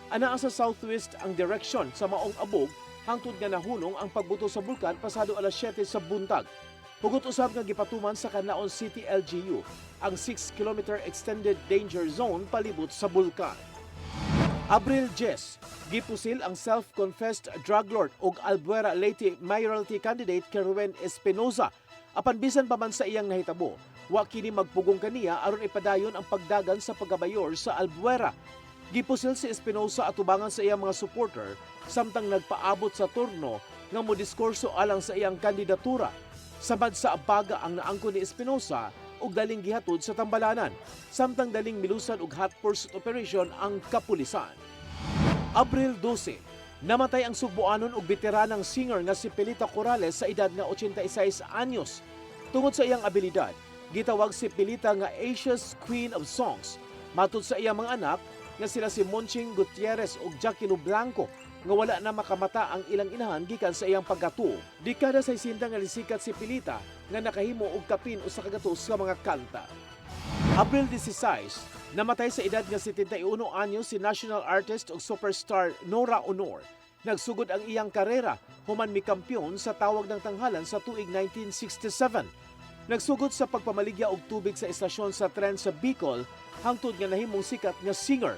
Speaker 6: Anaa sa southwest ang direksyon sa maong abog hangtod nga nahunong ang pagbuto sa bulkan pasado alas 7 sa buntag. Hugot usab nga gipatuman sa Canlaon City LGU ang 6-kilometer extended danger zone palibot sa bulkan. Abril 10, gipusil ang self-confessed drug lord ug Albuera Leyte mayoralty candidate Kerwin Espinosa. Apan bisan pa man sa iyang nahitabo, wa kini magpugong kaniya aron ipadayon ang pagdagan sa pagkabayor sa Albuera. Gipusil si Espinosa atubangan sa iyang mga supporter samtang nagpaabot sa turno nga modiskurso alang sa iyang kandidatura. Sabad sa abaga ang naangko ni Espinosa ug daling gihatod sa tambalanan, samtang daling milusan og hot pursuit operation ang kapulisan. Abril 12, namatay ang Sugboanon ug veteranang singer nga si Pelita Corrales sa edad nga 86 anyos. Tungod sa iyang abilidad, gitawag si Pelita nga Asia's Queen of Songs. Matod sa iyang mga anak nga sila si Monching Gutierrez ug Jackie Blanco nga wala na makamata ang ilang inahan gikan sa iyang pagkatuo. Dekada 60 nga lisikat si Pelita nga nakahimo og kapin usa ka gatos nga mga kanta. Abril 16, namatay sa edad nga 71 anyos si national artist ug superstar Nora Honor. Nagsugod ang iyang karera human mikampyon sa tawag ng tanghalan sa tuig 1967. Nagsugod sa pagpamaligya og tubig sa estasyon sa tren sa Bicol hangtod nga nahimong sikat nga singer.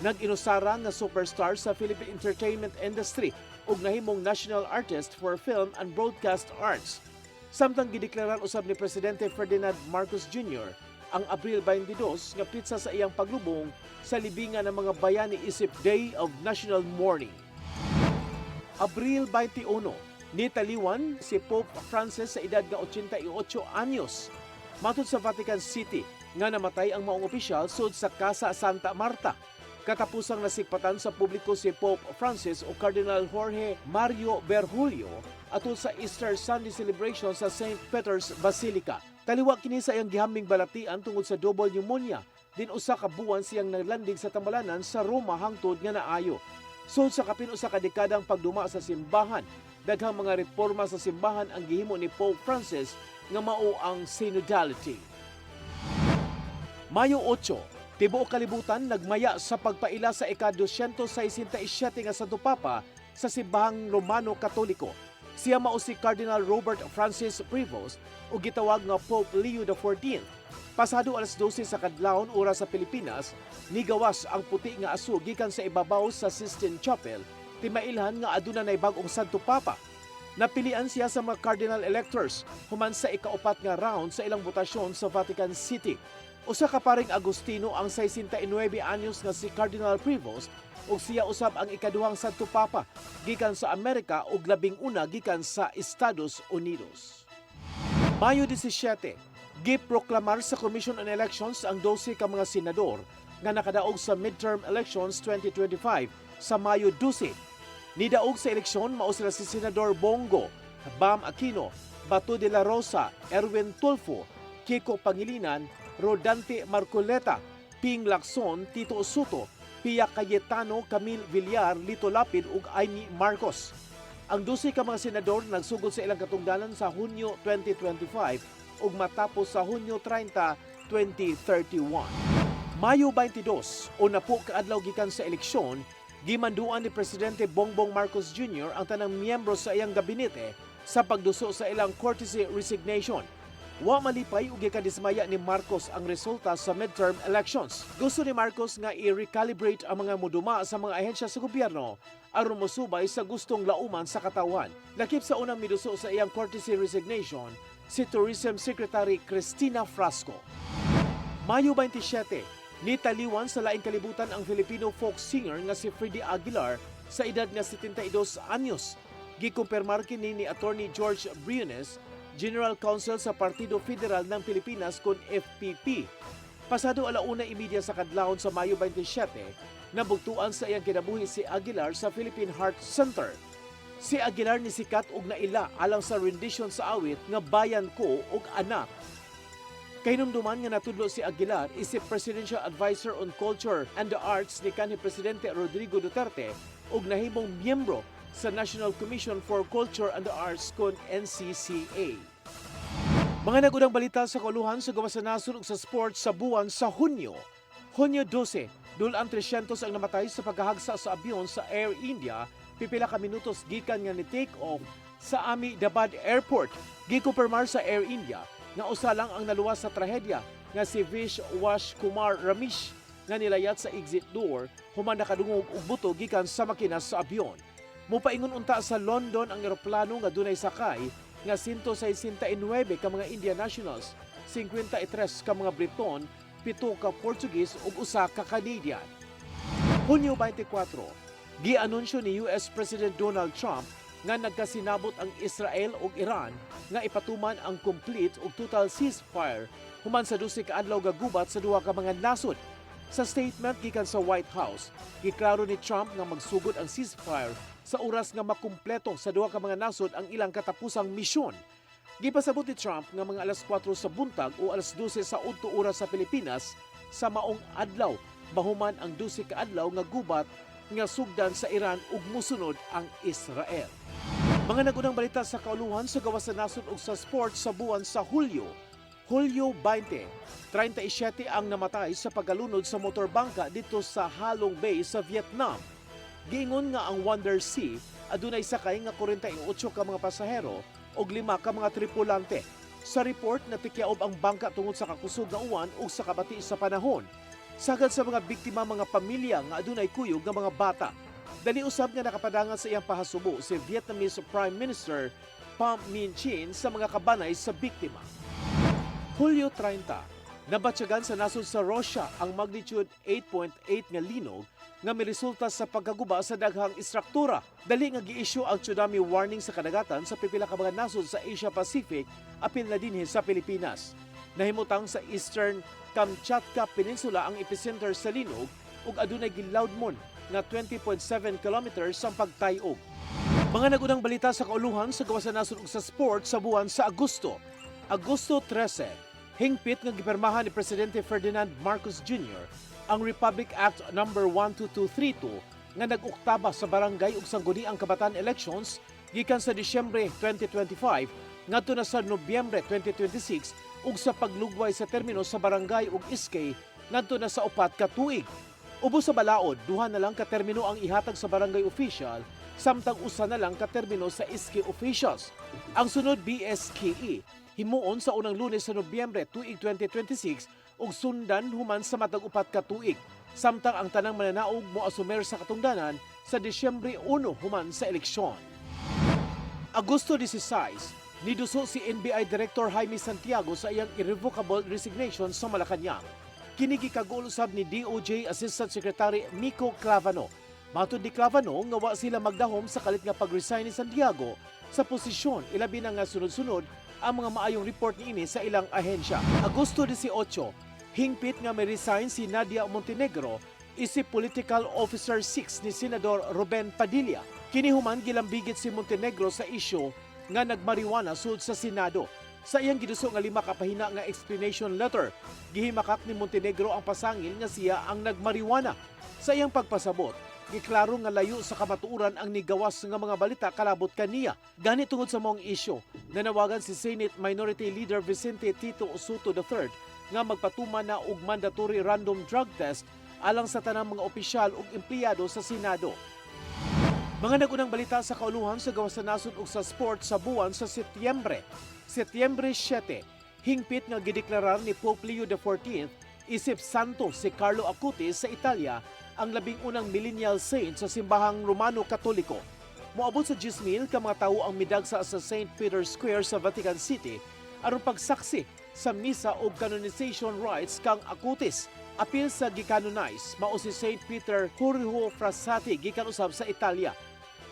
Speaker 6: Nag-inusara nga superstar sa Philippine entertainment industry ug nahimong national artist for film and broadcast arts. Samtang gideklarar usab ni Presidente Ferdinand Marcos Jr. ang Abril 22 nga pitsa sa iyang paglubong sa libingan ng mga bayani isip Day of National Mourning. Abril 21, nitaliwan si Pope Francis sa edad nga 88 anyos. Matod sa Vatican City nga namatay ang maong opisyal sud sa Casa Santa Marta. Katapusang nasikpatan sa publiko si Pope Francis o Cardinal Jorge Mario Bergoglio atol sa Easter Sunday celebration sa St. Peter's Basilica. Taliwa kini sa iyang gihambing balatian tungod sa double pneumonia. Din usa ka buwan siyang naglanding sa tambalanan sa Roma hangtod nga naayo. Sud sa kapin usa ka dekadang pagduma sa simbahan, daghang mga reforma sa simbahan ang gihimo ni Pope Francis nga mao ang synodality. Mayo 8, tibuok kalibutan nagmaya sa pagpaila sa ika-267 nga Santo Papa sa simbahang Romano Katoliko. Siya mao si Cardinal Robert Francis Prevost o gitawag nga Pope Leo XIV. Pasado alas 12 sa kadlawon oras sa Pilipinas, nigawas ang puti nga aso gikan sa ibabaw sa Sistine Chapel, timailhan nga aduna nay bag-ong Santo Papa. Napilian siya sa mga cardinal electors human sa ikaupat nga round sa ilang botasyon sa Vatican City. Usa ka paring Agustino ang 69 anyos nga si Cardinal Prevost ug siya usab ang ikaduhang Santo Papa gikan sa Amerika ug labing una gikan sa Estados Unidos. Mayo 17, giproklamar sa Commission on Elections ang 12 ka mga senador nga nakadaog sa midterm elections 2025 sa Mayo 12. Nidaog sa eleksyon mao sila si Senador Bongo, Bam Aquino, Bato de la Rosa, Erwin Tulfo, Kiko Pangilinan, Rodante Marcoleta, Ping Lacson, Tito Soto, Pia Cayetano, Camille Villar, Lito Lapid ug Amy Marcos. Ang 12 ka mga senador nagsugod sa ilang katungdanan sa Hunyo 2025 ug matapos sa Hunyo 30, 2031. Mayo 22, o napo kaadlaw gikan sa eleksyon, gimanduan ni Presidente Bongbong Marcos Jr. ang tanang miyembro sa iyang gabinete sa pagduso sa ilang courtesy resignation. Wa malipay ug gikadismaya ni Marcos ang resulta sa midterm elections. Gusto ni Marcos nga i-recalibrate ang mga muduma sa mga ahensya sa gobyerno aron mosubay sa gustong lauman sa katawan. Lakip sa unang miduso sa iyang courtesy resignation si Tourism Secretary Cristina Frasco. Mayo 27, nitaliwan sa laing kalibutan ang Filipino folk singer nga si Freddie Aguilar sa edad nga 72 anyos. Gikumpirmar kini ni Attorney George Briones, General Counsel sa Partido Federal ng Pilipinas kon FPP. Pasado 1:30 sa kadlawon sa Mayo 27, nabugtuan sa iyang kinabuhi si Aguilar sa Philippine Heart Center. Si Aguilar ni sikat og naila alang sa rendition sa awit nga Bayan Ko ug Anak. Kahinumduman nga natudlo si Aguilar isip Presidential Advisor on Culture and the Arts ni kanhi Presidente Rodrigo Duterte ug nahimong miyembro sa National Commission for Culture and the Arts kon NCCA. Mga nagudang balita sa kauluhan sa gawas sa nasod ug sa sports sa buwan sa Hunyo. Hunyo 12, dulan 300 ang namatay sa paghahagsa sa abyon sa Air India, pipila ka minutos gikan nga ni take off sa Ahmedabad Airport. Gikumpirmar sa Air India nga usa lang ang naluwas sa trahedya nga si Vishwash Kumar Ramesh nga nilayat sa exit door human nakadungog og buto gikan sa makina sa abyon. Mupaingon unta sa London ang eroplano nga dunay sakay nga 169 ka mga Indian nationals, 53 ka mga Briton, 7 ka Portuguese ug 1 ka Canadian. Hunyo 24, gianunsyo ni US President Donald Trump nga nagkasinabot ang Israel ug Iran nga ipatuman ang complete ug total ceasefire human sa 12 ka adlaw nga gubat sa duha ka mga nasod. Sa statement gikan sa White House, giklaro ni Trump nga magsugod ang ceasefire sa oras nga makumpleto sa duha ka mga nasod ang ilang katapusang misyon. Gipasabot ni Trump nga mga alas 4 sa buntag o alas 12 sa udto oras sa Pilipinas sa maong adlaw bahuman ang 12 ka adlaw nga gubat nga sugdan sa Iran ug mosunod ang Israel. Mga nagunang balita sa kauluhan sa gawas sa nasod ug sa sports sa buwan sa Hulyo. Hulyo 20, 37 ang namatay sa pagkalunod sa motorbangka dito sa Halong Bay sa Vietnam. Giingon nga ang Wonder Sea adunay sakay nga 48 ka mga pasahero ug 5 ka mga tripulante. Sa report natikyaob ang bangka tungod sa kakusog nga uwan ug sa kabati sa panahon. Sagad sa mga biktima mga pamilya nga adunay kuyog nga mga bata. Dali usab nga nakapadangan sa iyang pahasubo si Vietnamese Prime Minister Pham Minh Chinh sa mga kabanay sa biktima. Hulyo 30, nabatsyagan sa nasod sa Russia ang magnitude 8.8 nga linog nga miresulta sa pagkaguba sa daghang istruktura. Dali nga gi-issue ang tsunami warning sa kadagatan sa pipila ka mga nasod sa Asia Pacific apil na dinhi sa Pilipinas. Nahimutang sa Eastern Kamchatka Peninsula ang epicenter sa linog ug adunay giloudmon nga 20.7 kilometers ang pagtayog. Mga nagunang balita sa kauluhan sa gawas sa nasod ug sa sport sa buwan sa Agosto. Agosto 13, hingpit nga gipirmahan ni Presidente Ferdinand Marcos Jr. ang Republic Act No. 12232 nga nag-uktaba sa barangay ug sangguniang kabataan elections gikan sa Disyembre 2025 ngadto na sa Nobyembre 2026 ug sa paglugway sa termino sa barangay ug iskay ngadto na sa 4 ka tuig. Ubos sa balaod, 2 na lang ka termino ang ihatag sa barangay official, samtang 1 na lang ka termino sa iski officials. Ang sunod BSKE, himuon sa unang Lunes sa Nobyembre tuig 2026 ug sundan human sa matag 4 ka tuig. Samtang ang tanang mananaog mo asumer sa katungdanan sa Disyembre 1 human sa eleksyon. Agosto 16, niduso si NBI Director Jaime Santiago sa iyang irrevocable resignation sa Malacañang. Kini gikag-ulusab ni DOJ Assistant Secretary Nico Clavano. Matud ni Clavano nga wa sila magdahom sa kalit nga pag-resign ni Santiago sa posisyon ilabi na nga sunod-sunod ang mga maayong report niini sa ilang ahensya. Agosto 18, hingpit nga may resign si Nadia Montenegro isip Political Officer 6 ni Senador Ruben Padilla. Kini human gilambigit si Montenegro sa isyu nga nagmariwana sud sa Senado. Sa iyang giduso nga 5 ka pahina nga explanation letter, gihimakak ni Montenegro ang pasangil nga siya ang nagmariwana. Sa iyang pagpasabot, giklaro nga layo sa kamatuoran ang nigawas nga mga balita kalabot kaniya. Gani tungod sa mong isyu, nanawagan si Senate Minority Leader Vicente Tito Soto III nga magpatuman na og mandatory random drug test alang sa tanang mga opisyal ug empleyado sa Senado. Mga nagunang balita sa kauluhan sa gawas sa nasod ug sa sport sa buwan sa Setyembre. Setyembre 7, hingpit nga gideklarar ni Pope Leo XIV isip santo si Carlo Acutis sa Italia ang labing unang millennial saint sa simbahang Romano Katoliko. Moabot sa 10,000 ka mga tawo ang midagsa sa St. Peter's Square sa Vatican City aron pagsaksi sa misa ug canonization rites kang Acutis. Apil sa gikanonize mao si St. Peter Jorge Frassati gikan usab sa Italia.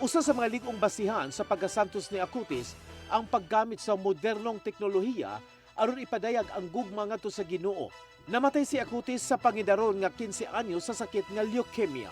Speaker 6: Usa sa mga ligong basihan sa pagkasantos ni Acutis ang paggamit sa modernong teknolohiya aron ipadayag ang gugma ngadto sa Ginoo. Namatay si Acutis sa pangidaron nga 15 anyos sa sakit nga leukemia.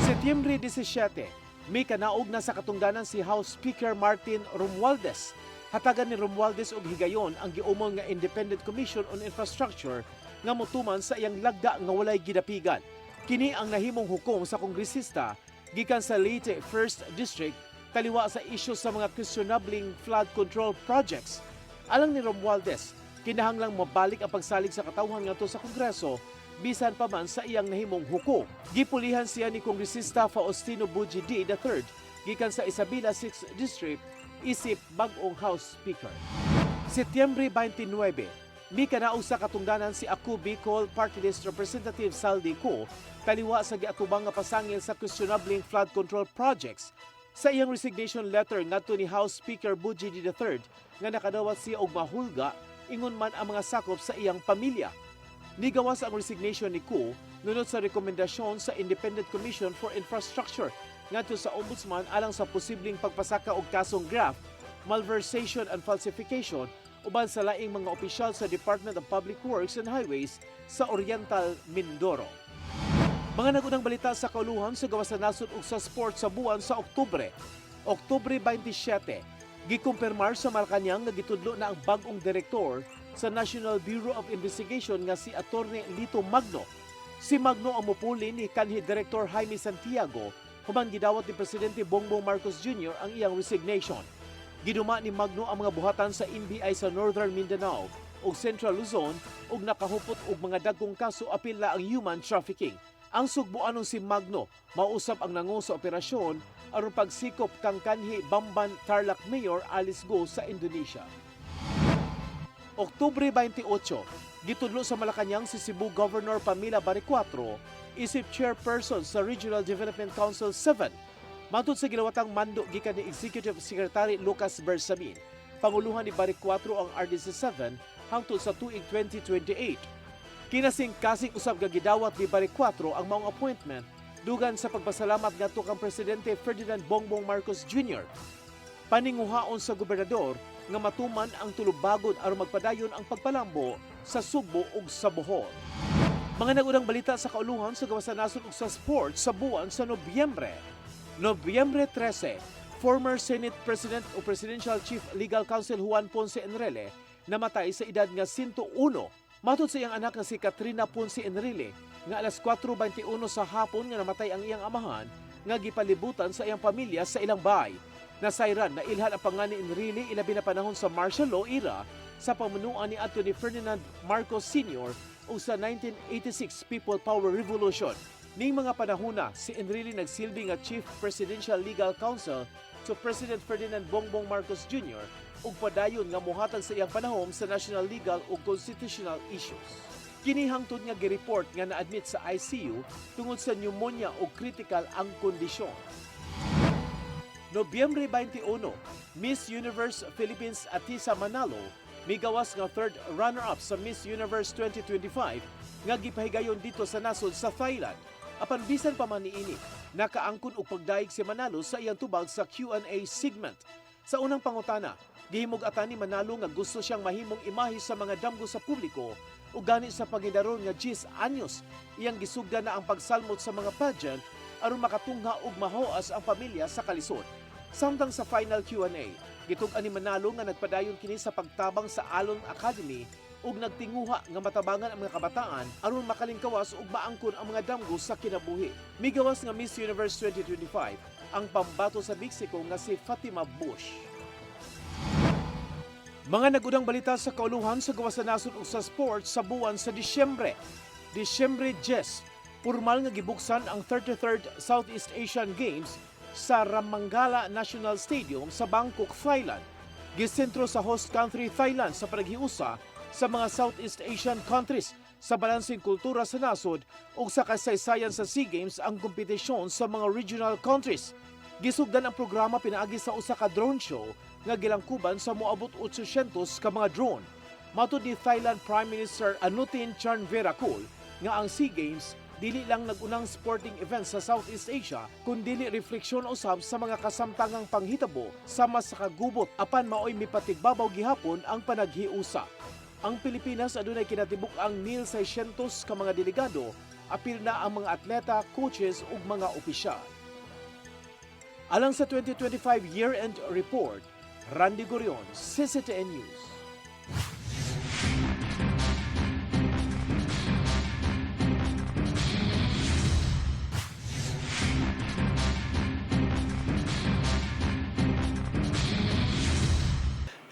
Speaker 6: Setyembre 17, may kanaog na sa katungdanan si House Speaker Martin Romualdez. Hatagan ni Romualdez og higayon ang giumol nga Independent Commission on Infrastructure nga motuman sa iyang lagda nga walay gidapigan. Kini ang nahimong hukom sa kongresista gikan sa Leyte 1st District taliwa sa isyu sa mga questionabling flood control projects. Alang ni Romualdez, kinahanglang mabalik ang pagsalig sa katawhan ngadto sa Kongreso bisan pa man sa iyang nahimong hukom. Gipulihan siya ni Kongresista Faustino Bujidi III gikan sa Isabela 6th District isip bag-ong House Speaker. Setyembre 29, may kanaog sa katungdanan si Aku Bicol Party List Representative Saldi Co taliwa sa giatubang nga pasangil sa questionabling flood control projects. Sa iyang resignation letter ngadto ni House Speaker Bujidi III nga nakadawat siya og mahulga ingon man ang mga sakop sa iyang pamilya. Nigawas ang resignation ni Ku nunod sa rekomendasyon sa Independent Commission for Infrastructure ngadto sa Ombudsman alang sa posibleng pagpasaka og kasong graft, malversation and falsification uban sa laing mga opisyal sa Department of Public Works and Highways sa Oriental Mindoro. Mga nagunang balita sa kauluhan sa gawas sa nasod ug sa sport sa buwan sa Oktubre. Oktubre 27, gikumpirmar sa Malacañang nga gitudlo na ang bag-ong direktor sa National Bureau of Investigation nga si Attorney Lito Magno. Si Magno ang mupuli ni kanhi Director Jaime Santiago human gidawat ni Presidente Bongbong Marcos Jr. ang iyang resignation. Giduma ni Magno ang mga buhatan sa NBI sa Northern Mindanao ug Central Luzon ug nakahupot og mga dagkong kaso apil na ang human trafficking. Ang sugbuanon si Magno mausap ang nangu sa operasyon aron pagsikop kang kanhi Bamban Tarlac Mayor Alice Go sa Indonesia. Oktubre 28, gitudlo sa Malacañang si Cebu Governor Pamela Baricuatro isip chairperson sa Regional Development Council 7. Matod sa gilawatang mando gikan ni Executive Secretary Lucas Bersamin, panguluhan ni Baricuatro ang RDC 7 hangtod sa tuig 2028. Kinasing-kasing usab nga gidawat ni Baricuatro ang maong appointment dugan sa pagpasalamat ngadto kang Presidente Ferdinand Bongbong Marcos Jr. Paninguhaon sa gobernador nga matuman ang tulubagon aron magpadayon ang pagpalambo sa Sugbo ug sa Bohol. Mga nag-unang balita sa kauluhan sa gawas sa nasod ug sa sports sa buwan sa Nobyembre. Nobyembre 13, former Senate President o Presidential Chief Legal Counsel Juan Ponce Enrile namatay sa edad nga 101. Matod sa iyang anak nga si Katrina Ponce Enrile nga alas 4:21 sa hapon nga namatay ang iyang amahan nga gipalibutan sa iyang pamilya sa ilang bahay. Nasayran na ilhan ang pangan ni Enrile ilabi na panahon sa martial law era sa pamunuan ni Anthony Ferdinand Marcos Sr. o sa 1986 People Power Revolution. Ning mga panahona, si Enrile nagsilbi nga Chief Presidential Legal Counsel to President Ferdinand Bongbong Marcos Jr. ug padayon nga mohatag sa iyang panahon sa national legal ug constitutional issues. Kini hangtod nga gireport nga na-admit sa ICU tungod sa pneumonia ug critical ang kondisyon. Nobyembre 21, Miss Universe Philippines Atisa Manalo migawas nga third runner-up sa Miss Universe 2025 nga gipahigayon dito sa nasod sa Thailand. Apan bisan pa man niini, nakaangkon og pagdaig si Manalo sa iyang tubag sa Q&A segment. Sa unang pangutana, gihimug-atan ni Manalo nga gusto siyang mahimong imahe sa mga damgo sa publiko ug gani sa pagidaron nga 10 anyos iyang gisugdan na ang pagsalmot sa mga pageant aron makatungha og mahoas ang pamilya sa kalisod. Samtang sa final Q&A, gitug-an ni Manalo nga nagpadayon kini sa pagtabang sa Alon Academy ug nagtinguha nga matabangan ang mga kabataan aron makalingkawas ug maangkon ang mga damgo sa kinabuhi. Migawas nga Miss Universe 2025 ang pambato sa Mexico nga si Fatima Bush. Mga nag-unang balita sa kauluhan sa gawas sa nasod ug sa sports sa buwan sa Disyembre. Disyembre 10, formal nga gibuksan ang 33rd Southeast Asian Games sa Ramangala National Stadium sa Bangkok, Thailand. Gisentro sa host country Thailand sa panaghiusa sa mga Southeast Asian countries sa balansing kultura sa nasod ug sa kasaysayan sa SEA Games ang kompetisyon sa mga regional countries. Gisugdan ang programa pinaagi sa usa ka drone show nga gilangkuban sa moabot 800 ka mga drone. Matud ni Thailand Prime Minister Anutin Charnvirakul nga ang SEA Games dili lang nagunang sporting event sa Southeast Asia kundi refleksyon usab sa mga kasamtangang panghitabo sama sa kagubot apan maoy mipatigbabaw gihapon ang panaghiusa. Ang Pilipinas adunay kinatibuk ang 1,600 ka mga delegado, apil na ang mga atleta, coaches ug mga opisyal. Alang sa 2025 year-end report, Randy Gorion, CCTN News.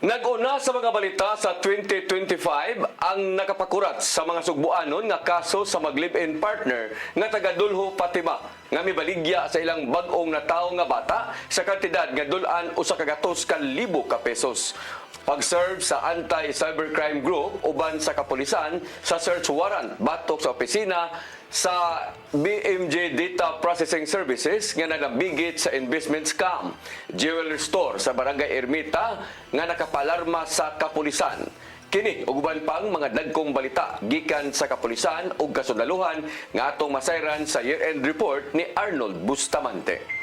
Speaker 2: Nag-una sa mga balita sa 2025 ang nakapakurat sa mga sugbuanon nga kaso sa mag-live-in partner nga taga Dulho Fatima nga mibaligya sa ilang bag-ong natawo nga bata sa kantidad nga dulan usa ka gatos ka libo ka pesos. Pag-serve sa Anti-Cybercrime Group uban sa kapulisan sa search warrant batok sa opisina sa BMJ Data Processing Services nga nagabigit sa investment scam, jewelry store sa Barangay Ermita nga nakapalarma sa kapulisan. Kini ug uban pang mga dagkong balita gikan sa kapulisan ug kasundaluhan nga atong masayran sa year-end report ni Arnold Bustamante.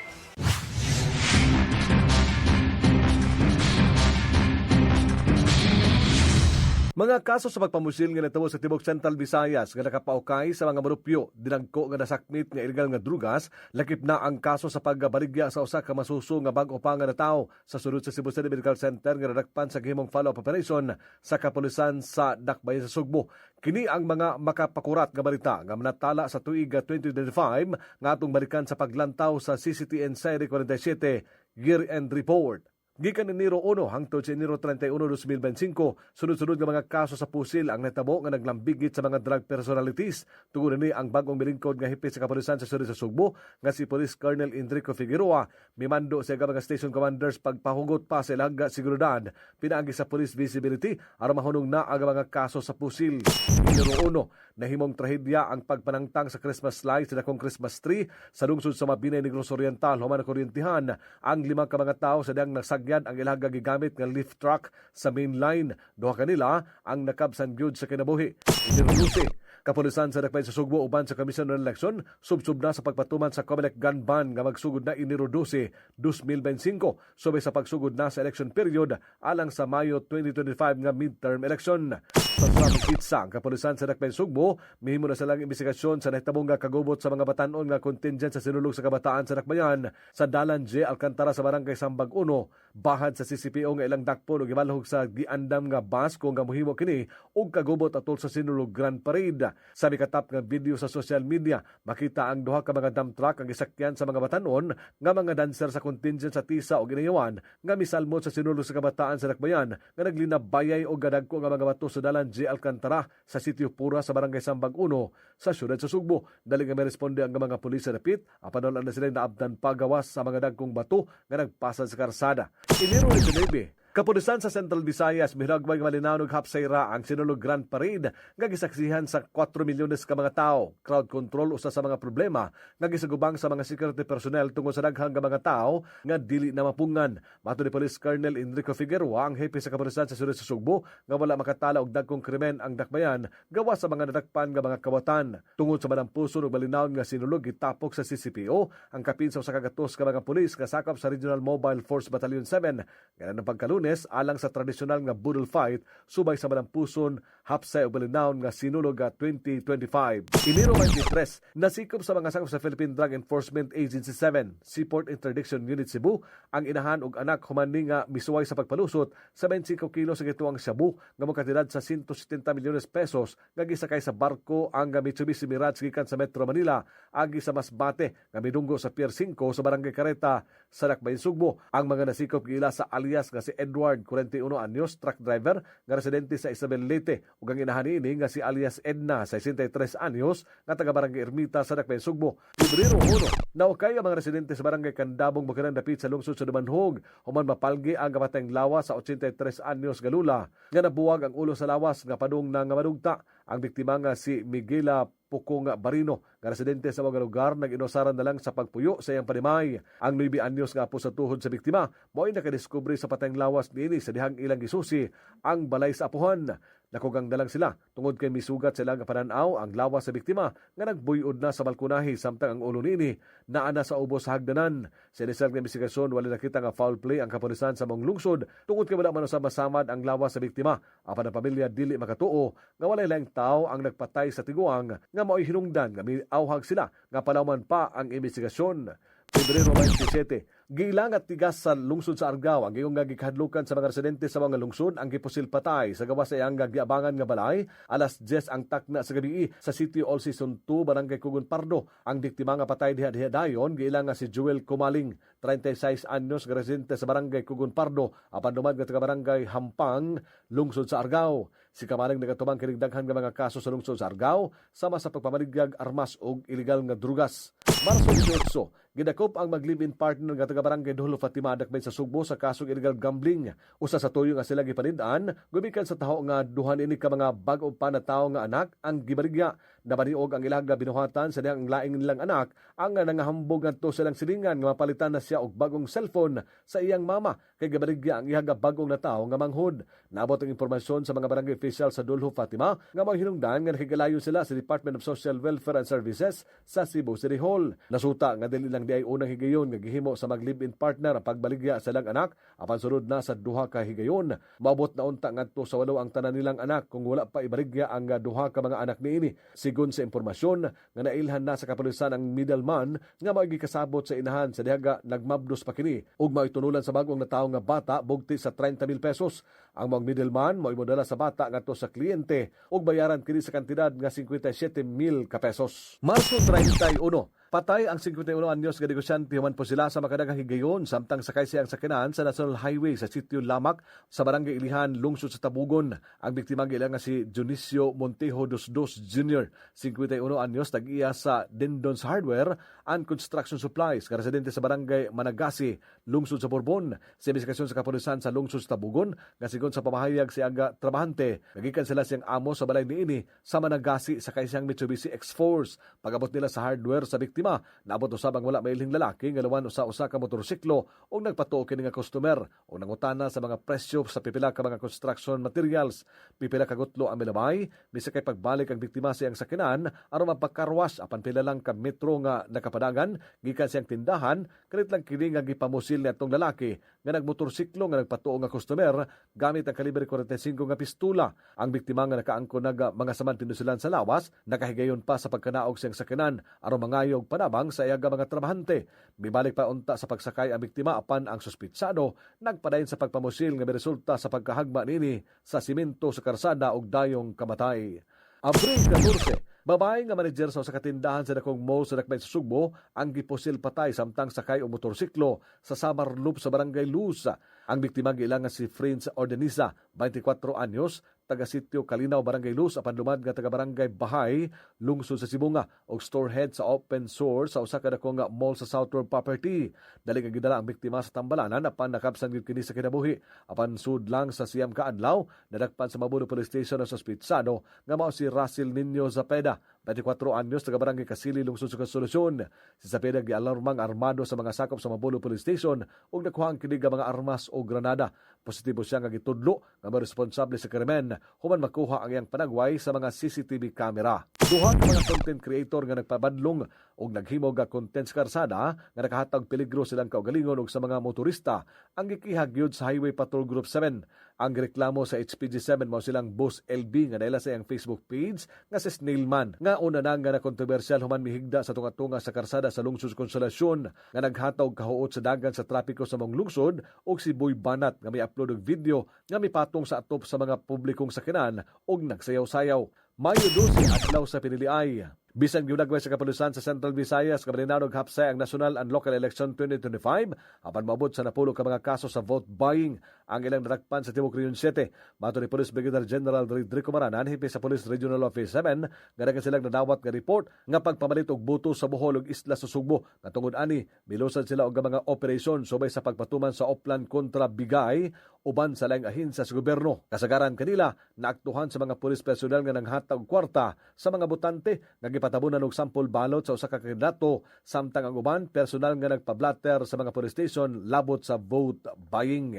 Speaker 7: Mga kaso sa pagpamusil nga natabo sa Tibok Central Visayas nga nakapaukay sa mga marupyo dinagko nga nasakmit nga illegal nga drugas, lakip na ang kaso sa pagbaligya sa usa ka masuso nga bag-o pa nga natawo sa sulod sa Cebu City Medical Center nga nadakpan sa gihimong follow-up operation sa kapulisan sa Dakbayan sa Sugbo. Kini ang mga makapakurat nga balita nga manatala sa tuig 2025 nga atong balikan sa paglantaw sa CCTN Serie 47 year-end report. Gikan ni Enero 1 hangtod sa Enero 31, 2025, sunod-sunod nga mga kaso sa pusil ang natabo nga naglambigit sa mga drug personalities. Tungod ni ang bagong milingkod nga hipit sa kapulisan sa Surigao sa Sugbo nga si Police Colonel Enrico Figueroa. Mimando sa mga station commanders pagpahugot pa sa ilaga seguridad. Pinaagi sa police visibility aron mahunong na ang mga kaso sa pusil. Enero 1, nahimong trahedya ang pagpanangtang sa Christmas lights sa dakong Christmas tree sa lungsod sa Mabinay, Negros Oriental, human kuryentihan ang 5 ka mga tawo sa diyang nagsagyan ang ilaga gigamit nga lift truck sa main line. Duha kanila ang nakabsan gyud sa kinabuhi. Inirudusi kapulisan sa Dakbayan sa Sugbo uban sa Komisyon ng Eleksyon subsub na sa pagpatuman sa Comelec gun ban nga magsugod na Enero 12, 2025 subay sa pagsugod na sa election period alang sa Mayo 2025 nga midterm election. Sa Suramang Kitsa, ang kapulisan sa Dakbayan Sugbo mihimo na silang imbestigasyon sa nahitabong nga kagubot sa mga batanon nga contingent sa sinulog sa kabataan sa Dakbayan sa Dalan J. Alcantara sa Barangay Sambag 1 bahad sa CCPO nga ilang dakpon ug gimalhog sa giandam nga bus kung nga mohimo kini og kagubot atol sa sinulog Grand Parade. Sa mikatap nga video sa social media, makita ang duha ka mga dump truck ang gisakyan sa mga batanon nga mga dancer sa contingent sa Tisa o Ginayawan nga misalmot sa sinulog sa kabataan sa Dakbayan nga naglinabayay o gadagko nga mga bato sa Dalan J. Alcantara sa Sitio Pura sa Barangay Sambag 1 sa siyudad sa Sugbo. Dali nga may responde ang mga pulis sa dapit, apan wala na sila naabdan pagawas sa mga dagkong bato nga nagpasad sa karsada. Enero 19, kapulisan sa Central Visayas mihragway malinaw og hapsayra ang sinulog Grand Parade nga gisaksihan sa 4 milyones ka mga tao. Crowd control usa sa mga problema nga gisugubang sa mga security personnel tungod sa daghang nga mga tao nga dili na mapungan. Matud ni Police Colonel Enrico Figueroa, ang hepe sa kapulisan sa Surigao sa Sugbo, nga wala makatala og dagkong krimen ang Dakbayan gawas sa mga nadakpan nga mga kawatan. Tungod sa malampuson ug malinaw nga sinulog gitapok sa CCPO ang kapin sa usa ka gatos ka mga pulis nga sakop sa Regional Mobile Force Battalion 7 nga pagkalunes alang sa tradisyonal nga budol fight subay sa malampuson hapsay ug balinaw nga sinulog 2025. Enero 23, nasikop sa mga sakop sa Philippine Drug Enforcement Agency 7 Seaport Interdiction Unit Cebu ang inahan ug anak human ni nga misuway sa pagpalusot sa 25 kilo sa gituang shabu nga makatidad sa 170 milyones pesos nga gisakay sa barko ang Mitsubishi Mirage gikan sa Metro Manila agi sa Masbate nga midunggo sa Pier 5 sa Barangay Careta sa Dakbayan Sugbo. Ang mga nasikop gila sa alias nga si Edward 41 anyos, truck driver nga residente sa Isabel Leyte ug ang inahan ini nga si alias Edna 63 anyos nga taga Barangay Ermita sa Dakbayan Sugbo. Pebrero 1, nawakay ang mga residente sa Barangay Candabong Bukidnon dapit sa lungsod sa Dumanhog human mapalgi ang kamatayang lawas sa 83 anyos galula nga nabuwag ang ulo sa lawas nga padung na nga madugta. Ang biktima nga si Miguela Pukong Barino nga residente sa mga lugar nag-inosaran na lang sa pagpuyo sa iyang panimay. Ang 9 anyos nga po sa tuhod sa biktima mo'y nakadiskubre sa patayang lawas niini sa dihang ilang gisusi ang balay sa apuhan. Nakugang dalang sila tungod kay misugat sa ilang pananaw ang lawas sa biktima nga nagbuyod na sa balkonahe samtang ang ulo niini naana sa ubos sa hagdanan. Sa inisang investigasyon wala nakita nga foul play ang kapulisan sa mong lungsod tungod kay wala man masamad ang lawas sa biktima. Apan ang pamilya dili makatuo nga walay lang tao ang nagpatay sa tiguang nga mao'y hinungdan nga miawhag sila nga palawman pa ang investigasyon. Pebrero 27, gilang at tigas sa lungsod sa Argao ang giyong gikadlukan sa mga residente sa mga lungsod ang gipusil patay sa gawas sa iyang giabangan nga balay. Alas 10 ang takna sa gabi sa Sitio All Season 2 Barangay Kugon Pardo. Ang biktima nga patay diha dayon giilang nga si Joel Kumaling 36 anyos nga residente sa Barangay Kugon Pardo apan duman nga taga Barangay Hampang lungsod sa Argao. Si Kamaling nagatubang kining daghan nga mga kaso sa lungsod sa Argao sama sa pagpamaligyag armas ug illegal nga drugas. Marso 18, gidakop ang mag-live-in partner nga taga Barangay Dolo Fatima Dakbayan sa Sugbo sa kasong illegal gambling. Usa sa tuyo nga sila gipanid-an gumikan sa taho nga duhan ini ka mga bag-o pa na tawo nga anak ang gibaligya. Nabaniog ang ilang binuhatan sa diyang laing nilang anak ang nangahambog ngadto silang silingan nga mapalitan na siya og bagong cellphone sa iyang mama kay gabaligya ang iyang bagong natawo nga manghod. Naabot ang impormasyon sa mga barangay official sa Dulho Fatima nga mga hinungdan nga nakigalayo sila sa Department of Social Welfare and Services sa Cebu City Hall. Nasuta nga dili lang di ay unang higayon nga gihimo sa mag-live-in partner ang pagbaligya sa ilang anak apan sunod na sa duha ka higayon. Maabot na unta ngadto sa 8 ang tanan nilang anak kung wala pa ibaligya ang duha ka mga anak niini. Sigon sa impormasyon nga nailhan na sa kapulisan ang middleman nga maigi kasabot sa inahan sa dihaga nagmabdos pa kini ug maitunulan sa bagong natawo nga bata bugti sa 30,000 pesos. Ang mga middleman mao imodala sa bata ngadto sa kliyente ug bayaran kini sa kantidad nga 57,000 ka pesos. Marso 31, patay ang 51 anyos nga negosyante human po sila sa makadagang higayon samtang sakay siyang sakyanan sa National Highway sa sitio Lamak sa barangay Ilihan, lungsod sa Tabugon. Ang biktima gila nga si Dionisio Montejo Dosdos Jr., 51 anyos, tag-iya sa Dendons Hardware and Construction Supplies, ka residente sa barangay Managasi, lungsod sa Borbon. Sa investigasyon sa kapulisan sa lungsod sa Tabugon, nga sigon sa pamahayag si aga trabahante, nagikan sila siyang amo sa balay niini sa Managasi sa kaisang Mitsubishi X-Force. Pag-abot nila sa hardware sa biktima, naabot usab ang wala mailhing lalaki nga luwan usa ka motorsiklo ug nagpatuo kini nga customer ug nangutana sa mga presyo sa pipila ka mga construction materials. Pipila ka gutlo ang milabay, bisa kay pagbalik ang biktima siyang sakinan aron mapagkarwas apan pila lang ka metro nga nakapadagan gikan siyang tindahan kanit lang kini nga gipamusil niadtong lalaki nga nagmotorsiklo nga nagpatuo nga customer gamit ang kalibre 45 nga pistola. Ang biktima nga nakaangkon mga saman tinusilan sa lawas nakahigayon pa sa pagkanaog siyang sakinan aron mangayog panabang sa iyaga mga trabahante. Mibalik pa unta sa pagsakay ang biktima apan ang suspitsado nagpadayon sa pagpamusil nga resulta sa pagkahagma nini sa simento sa karsada ug dayong kamatay. Abril 14, babae nga manager sa usa ka tindahan sa dakong mall sa Dakbayan sa Sugbo ang gipusil patay samtang sakay og motorsiklo sa Samar Loop sa Barangay Luz. Ang biktima giilang nga si Prince Ordenisa, 24 anyos, taga sitio Kalinaw, Barangay Luz, apan lumad nga taga Barangay Bahay, lungsod sa Sibunga, og storehead sa open source sa usa ka dakong mall sa Southward Property. Dali nga gidala ang biktima sa tambalanan apan nakapsan gyud kini sa kinabuhi. Apan sud lang sa siyam ka adlaw, nadakpan sa Mabuno Police Station ang suspitsado nga mao si Russell Nino Zapeda, 24 anyos, taga Barangay Kasili, lungsod sa Konsolusyon. Si Zapeda gialarmang armado sa mga sakop sa Mabuno Police Station ug nakuha ang kini nga mga armas o granada. Positibo siya nga gitudlo nga responsable sa krimen human makuha ang iyang panagway sa mga CCTV camera. Duha ka mga content creator nga nagpabadlong ug naghimog nga content sa karsada nga nakahatag peligro silang kaugalingon ug sa mga motorista ang gikihag gyud sa Highway Patrol Group 7. Ang reklamo sa HPG7 mao silang Boss LB nga naila sa iyang Facebook page nga si Snailman nga una na nga kontrobersyal human mihigda sa tunga-tunga sa karsada sa lungsod Konsolasyon nga naghatag kahuot sa dagan sa trapiko sa mong lungsod ug si Boy Banat nga may upload og video nga mipatong sa atop sa mga publikong sakinan ug nagsayaw-sayaw. Mayo 12, adlaw sa piniliay. Bisan giunagway sa kapulisan sa Central Visayas kabalinaw og hapsay ang national and local election 2025 apan maabot sa napulo ka mga kaso sa vote buying ang ilang narakpan sa Timog Region 7. Mato ni Police Brigadier General Rodrigo Maranan, hipi sa Police Regional Office 7, nga dagan silang nadawat nga report nga pagpamalit og boto sa Bohol ug Isla sa Sugbo. Nga tungod ani, milusan sila og mga operasyon subay sa pagpatuman sa Oplan kontra Bigay uban sa laing ahinsya sa gobyerno. Kasagaran kanila naaktuhan sa mga police personnel nga nanghatag kwarta sa mga botante nga gipatabunan og sample balot sa usa ka kandidato samtang ang uban personal nga nagpablatter sa mga police station labot sa vote buying.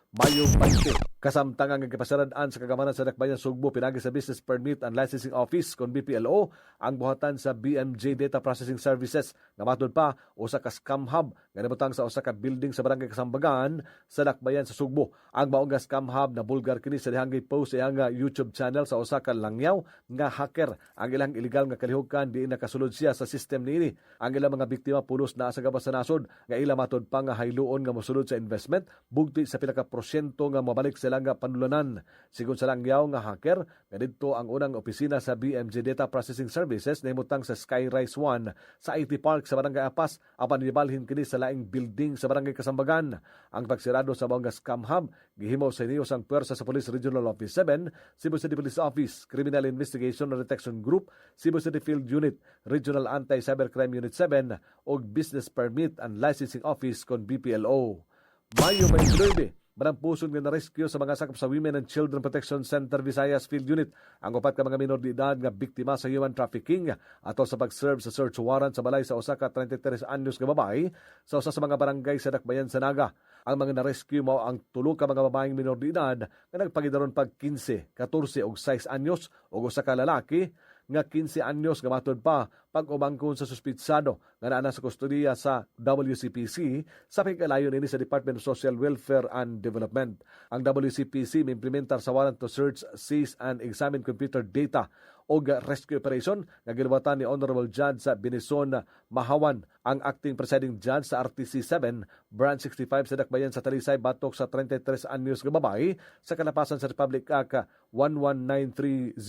Speaker 7: Mayo 20, kasamtang ang nagkapasarad-an sa kagamanan sa Dakbayan Sugbo pinagi sa Business Permit and Licensing Office kon BPLO ang buhatan sa BMJ Data Processing Services nga matod pa usa ka scam hub nga nabutang sa usa ka building sa Barangay Kasambagan sa Dakbayan sa Sugbo. Ang maong nga scam hub na bulgar kini sa dihang post sa iyang YouTube channel sa usa ka langyaw nga hacker. Ang ilang illegal nga kalihukan di nakasulod siya sa system niini. Ang ilang mga biktima pulos na sa gabas sa nasod nga ila matod pa nga hayluon nga mosulod sa investment bugti sa pila ka porsyento nga mabalik sila nga panulanan. Sigon sa langyaw nga hacker, nga didto ang unang opisina sa BMJ Data Processing Services na himutang sa Skyrise 1 sa IT Park sa Barangay Apas apan nibalhin kini sa laing building sa Barangay Kasambagan. Ang pagsirado sa mga scam hub gihimo sa iniyos ang puwersa sa Police Regional Office 7, Cebu City Police Office, Criminal Investigation and Detection Group, Cebu City Field Unit, Regional Anti-Cybercrime Unit 7 ug Business Permit and Licensing Office kon BPLO. Mayo 29, manampuson nga na-rescue sa mga sakop sa Women and Children Protection Center Visayas Field Unit ang upat ka mga minor de edad nga biktima sa human trafficking ato sa pag-serve sa search warrant sa balay sa usa ka 33 anyos nga babae sa usa sa mga barangay sa Dakbayan sa Naga. Ang mga na-rescue mao ang tulo ka mga babaeng minor de edad nga nagpagidaron pag 15, 14 ug 6 anyos ug usa ka lalaki nga 15 anyos nga matud pa pag-umangkon sa suspitsado nga naa sa kustodiya sa WCPC sa pagkalayon ini sa Department of Social Welfare and Development. Ang WCPC may implementar sa warrant to search, seize and examine computer data o rescue operation nga giluwatan ni Honorable Judge sa Binison Mahawan, ang acting presiding judge sa RTC 7 Branch 65 sa Dakbayan sa Talisay batok sa 33 anyos nga babae sa kalapasan sa Republic Act 11930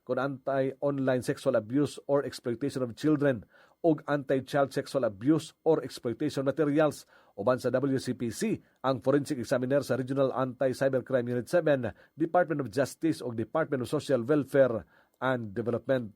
Speaker 7: kung anti-online sexual abuse or exploitation of children o anti-child sexual abuse or exploitation materials. Uban sa WCPC, ang forensic examiner sa Regional Anti-Cybercrime Unit 7, Department of Justice o Department of Social Welfare and Development.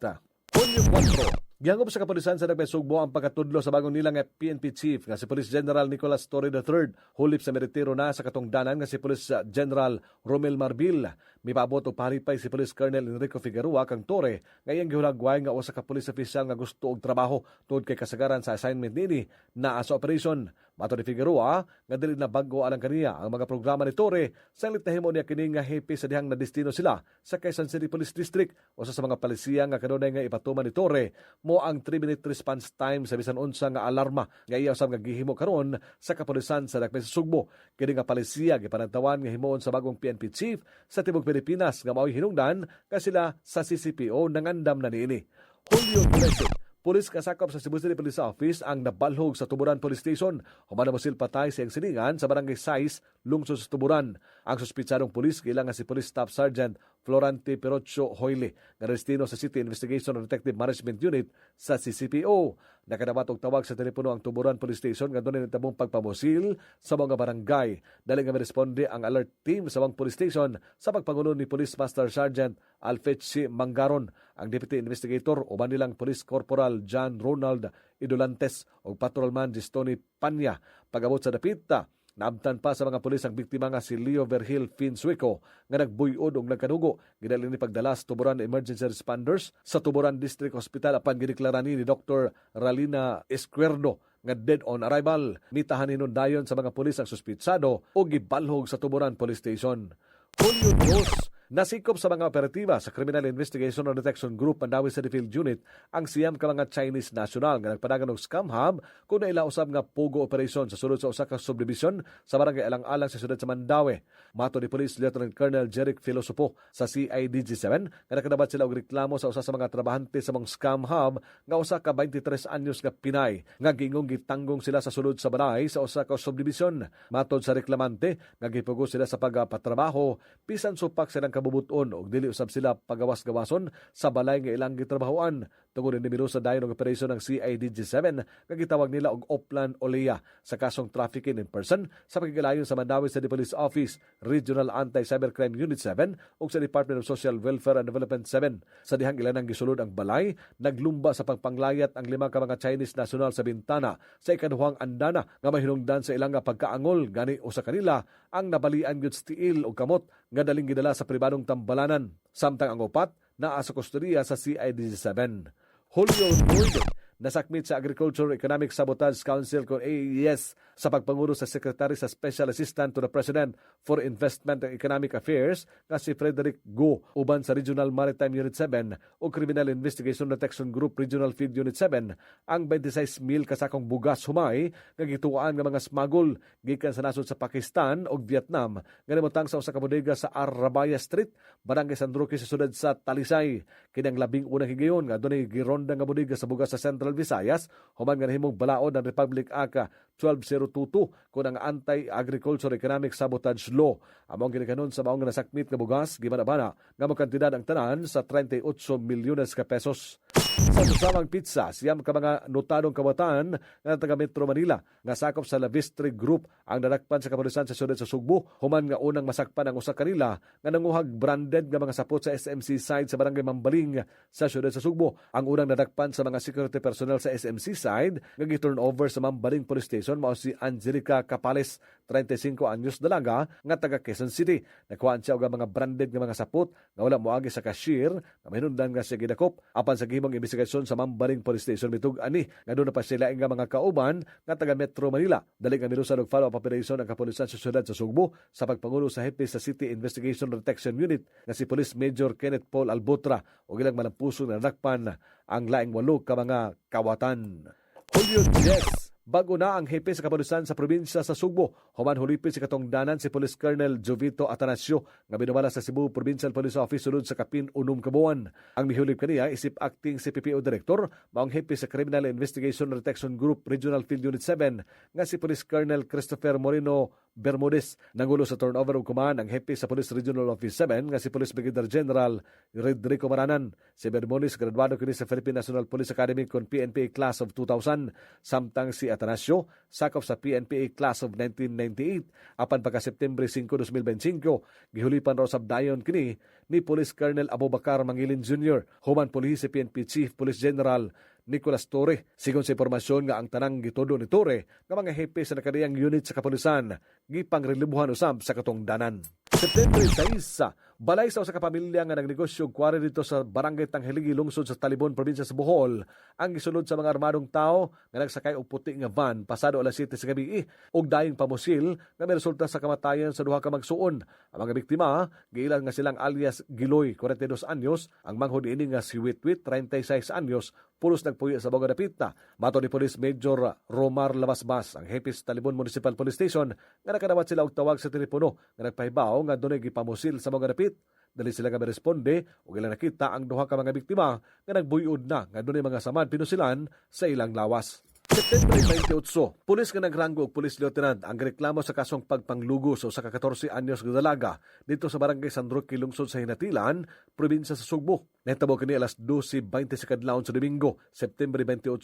Speaker 7: Hunyo 4, gihangob sa kapulisan sa Dakbayan Sugbo ang pagkatudlo sa bagong nila nga PNP Chief nga si Police General Nicolas Torre III. Hulip sa meritero na sa katungdanan nga si Police General Romel Marbil. Mipabot o paripay si Police Colonel Enrico Figueroa kang Torre nga iyang gihulagway nga usa ka police official nga gusto og trabaho tungod kay kasagaran sa assignment nini naa sa operation. Mato ni Figueroa nga dili na bago alang kaniya ang mga programa ni Torre sa litahimo niya kini nga hepe sa dihang na destino sila sa Quezon City Police District. Usa sa mga palisiya nga kanunay nga ipatuman ni Torre mo ang 3-minute response time sa bisan unsa nga alarma nga iya usab nga gihimo karon sa kapulisan sa Dakbayan sa Sugbo. Kini nga palisiya gipanantawan nga himuon sa bagong PNP chief sa tibok Pilipinas nga mao'y hinungdan ka sila sa CCPO nangandam na niini. Julio 13, pulis kasakop sa Cebu City Police Office ang nabalhog sa Tuburan Police Station. Human na mosil patay sa iyang siningan sa barangay 6, lungsod sa Tuburan. Ang suspitsadong pulis kailangan si Police Staff Sergeant Florante Perocho Hoyle nga destino sa City Investigation and Detective Management Unit sa CCPO. Nakadapat og tawag sa telepono ang Tuburan Police Station nga doon nitabong pagpamusil sa mga barangay. Dali nga responde ang alert team sa mga police station sa pagpangulo ni Police Master Sergeant Alfetsi Mangaron, ang Deputy Investigator uban nilang Police Corporal John Ronald Idolantes o Patrolman Gistoni Panya. Pagabot sa dapita, naabtan pa sa mga pulis ang biktima nga si Leo Vergil Finsueco nga nagbuyod og nagkadugo. Gidali ni pagdala sa Tuburan Emergency Responders sa Tuburan District Hospital apan gideklara ni Dr. Ralina Esquerdo nga dead on arrival. Mitahan hinundayon sa mga pulis ang suspitsado o gibalhog sa Tuburan Police Station. Julio 2, nasikop sa mga operatiba sa Criminal Investigation and Detection Group Mandawi City Field Unit ang siyam ka mga Chinese national nga nagpadagan og scam hub kung naila usab nga pugo operation sa sulod sa usa ka subdivision sa barangay Alang-alang sa siyudad sa Mandawi. Mato ni Police Lieutenant Colonel Jeric Filosopo sa CIDG-7 nga nakadabat sila og reklamo sa usa sa mga trabahante sa mga scam hub nga usa ka 23 anyos nga Pinay nga gingong gitanggong sila sa sulod sa balay sa usa ka subdivision. Matod sa reklamante nga gipugo sila sa pagpatrabaho bisan supak silang kabubuton og dili usab sila pagawas-gawason sa balay nga ilang gitrabahoan. Tungod ni Mirusa dayon og operasyon ng CIDG-7 nga gitawag nila og Oplan Olea sa kasong trafficking in person sa pagkigalayon sa Mandawi City Police Office, Regional Anti-Cybercrime Unit 7 ug sa Department of Social Welfare and Development 7. Sa dihang ilanang gisulod ang balay, naglumba sa pagpanglayat ang 5 ka mga Chinese national sa bintana sa ikaduhang andana nga mahinungdan sa ilang nga pagkaangol gani usa kanila ang nabalian gyud tiil og kamot nga daling gidala sa pribadong tambalanan. Samtang ang upat naa sa kustodiya sa CIDG-7. Julio 9, nasakmit sa Agriculture Economic Sabotage Council o AES sa pagpangulo sa Secretary sa Special Assistant to the President for Investment and Economic Affairs nga si Frederick Go uban sa Regional Maritime Unit 7 o Criminal Investigation Detection Group Regional Field Unit 7 ang 26,000 kasakong bugas humay nga gituan nga mga smuggle gikan sa nasod sa Pakistan o Vietnam nga nimutang sa usa ka bodega sa Arabaya Street, Barangay San Roque sa sudad sa Talisay. Kinang labing unang higayon nga dunay gironda nga bodega sa bugas sa Central Visayas human nga nahimong balaod ng Republic Act 12022 kung ang Anti-Agriculture Economic Sabotage Law. Among ginikanon sa maong nasakmit nga bugas, gibanabana nga mo kantidad ang tanan sa 38 milyones ka pesos. Sa susamang pizza, siyam ka mga notadong kawatan nga taga Metro Manila nga sakop sa Lavistre Group ang nadakpan sa kapulisan sa siyudad sa Sugbo. Human nga unang masakpan ang usa kanila nga nanguhag branded nga mga sapot sa SMC side sa Barangay Mambaling sa siyudad sa Sugbo. Ang unang nadakpan sa mga security personnel sa SMC side nga gi-turn over sa Mambaling Police Station Station mao si Angelica Capales, 35 anyos dalaga nga taga Quezon City. Nakuhaan siya og mga branded nga mga sapot nga wala moagi sa cashier nga mahinungdan nga siya gidakop. Apan sa gihimong investigasyon sa Mambaling Police Station mitug ani nga doon na pa sila nga mga kauban nga taga Metro Manila. Dali nga milusan og follow-up operation ang kapulisan sa siyudad sa Sugbo sa pagpangulo sa hepe sa City Investigation Detection Unit nga si Police Major Kenneth Paul Albotra o ilang malampusong na nakpan ang laing 8 ka mga kawatan. Julio 10. Bago na ang hepe sa kapulisan sa probinsya sa Sugbo, human hulipin si katongdanan si Police Colonel Jovito Atanasio nga binumala sa Cebu Provincial Police Office sulod sa kapin 6 ka buwan. Ang mihulip kaniya isip acting CPPO Director maong hepe sa Criminal Investigation Detection Group Regional Field Unit 7 nga si Police Colonel Christopher Moreno Bermudez. Nangulo sa turnover of command ang hepe sa Police Regional Office 7 nga si Police Brigadier General Rodrigo Maranan. Si Bermudez graduado kini sa Philippine National Police Academy kon PNPA Class of 2000 samtang si Atanasio sakop sa PNPA Class of 1998. Apan pagka September 5, 2025, gihulipan raw sabdayon kini ni Police Colonel Abubakar Mangilin Jr. Human Police si PNP Chief Police General Nicolas Torre. Sigon sa impormasyon nga ang tanang gitudo ni Torre nga mga hepe sa nakadiyang unit sa kapulisan gipangrelibuhan usab sa katongdanan. September 6, balay sa usa ka pamilya nga nagnegosyo og kware dito sa Barangay Tanghiligi, lungsod sa Talibon, probinsya sa Bohol, ang gisulod sa mga armadong tao nga nagsakay og puti nga van pasado alas 7 sa gabi og daing pamusil nga may resulta sa kamatayan sa duha ka magsuon. Ang mga biktima giilan nga silang alias Giloy, 42 anyos, ang manghod ini nga si Witwit, 36 anyos, pulos nagpuyo sa Boga Dapita. Mato ni Police Major Romar Labasbas, ang hepe sa Talibon Municipal Police Station, nga nakadawat sila og tawag sa telepono nga nagpahibaw nga dunay gipamusil sa Boga Dapit. Dali sila nga meresponde ug ilang nakita ang duha ka mga biktima nga nagbuyod na nga dunay mga samad pinusilan sa ilang lawas. September 28, pulis nga nagranggo og Police Lieutenant ang reklamo sa kasong pagpanglugo sa usa ka 14 anyos nga dalaga dito sa Barangay San Roque, lungsod sa Hinatilan, probinsya sa Sugbo. Nahitabo kini alas 12:20 sa kadlawon sa Domingo, September 28,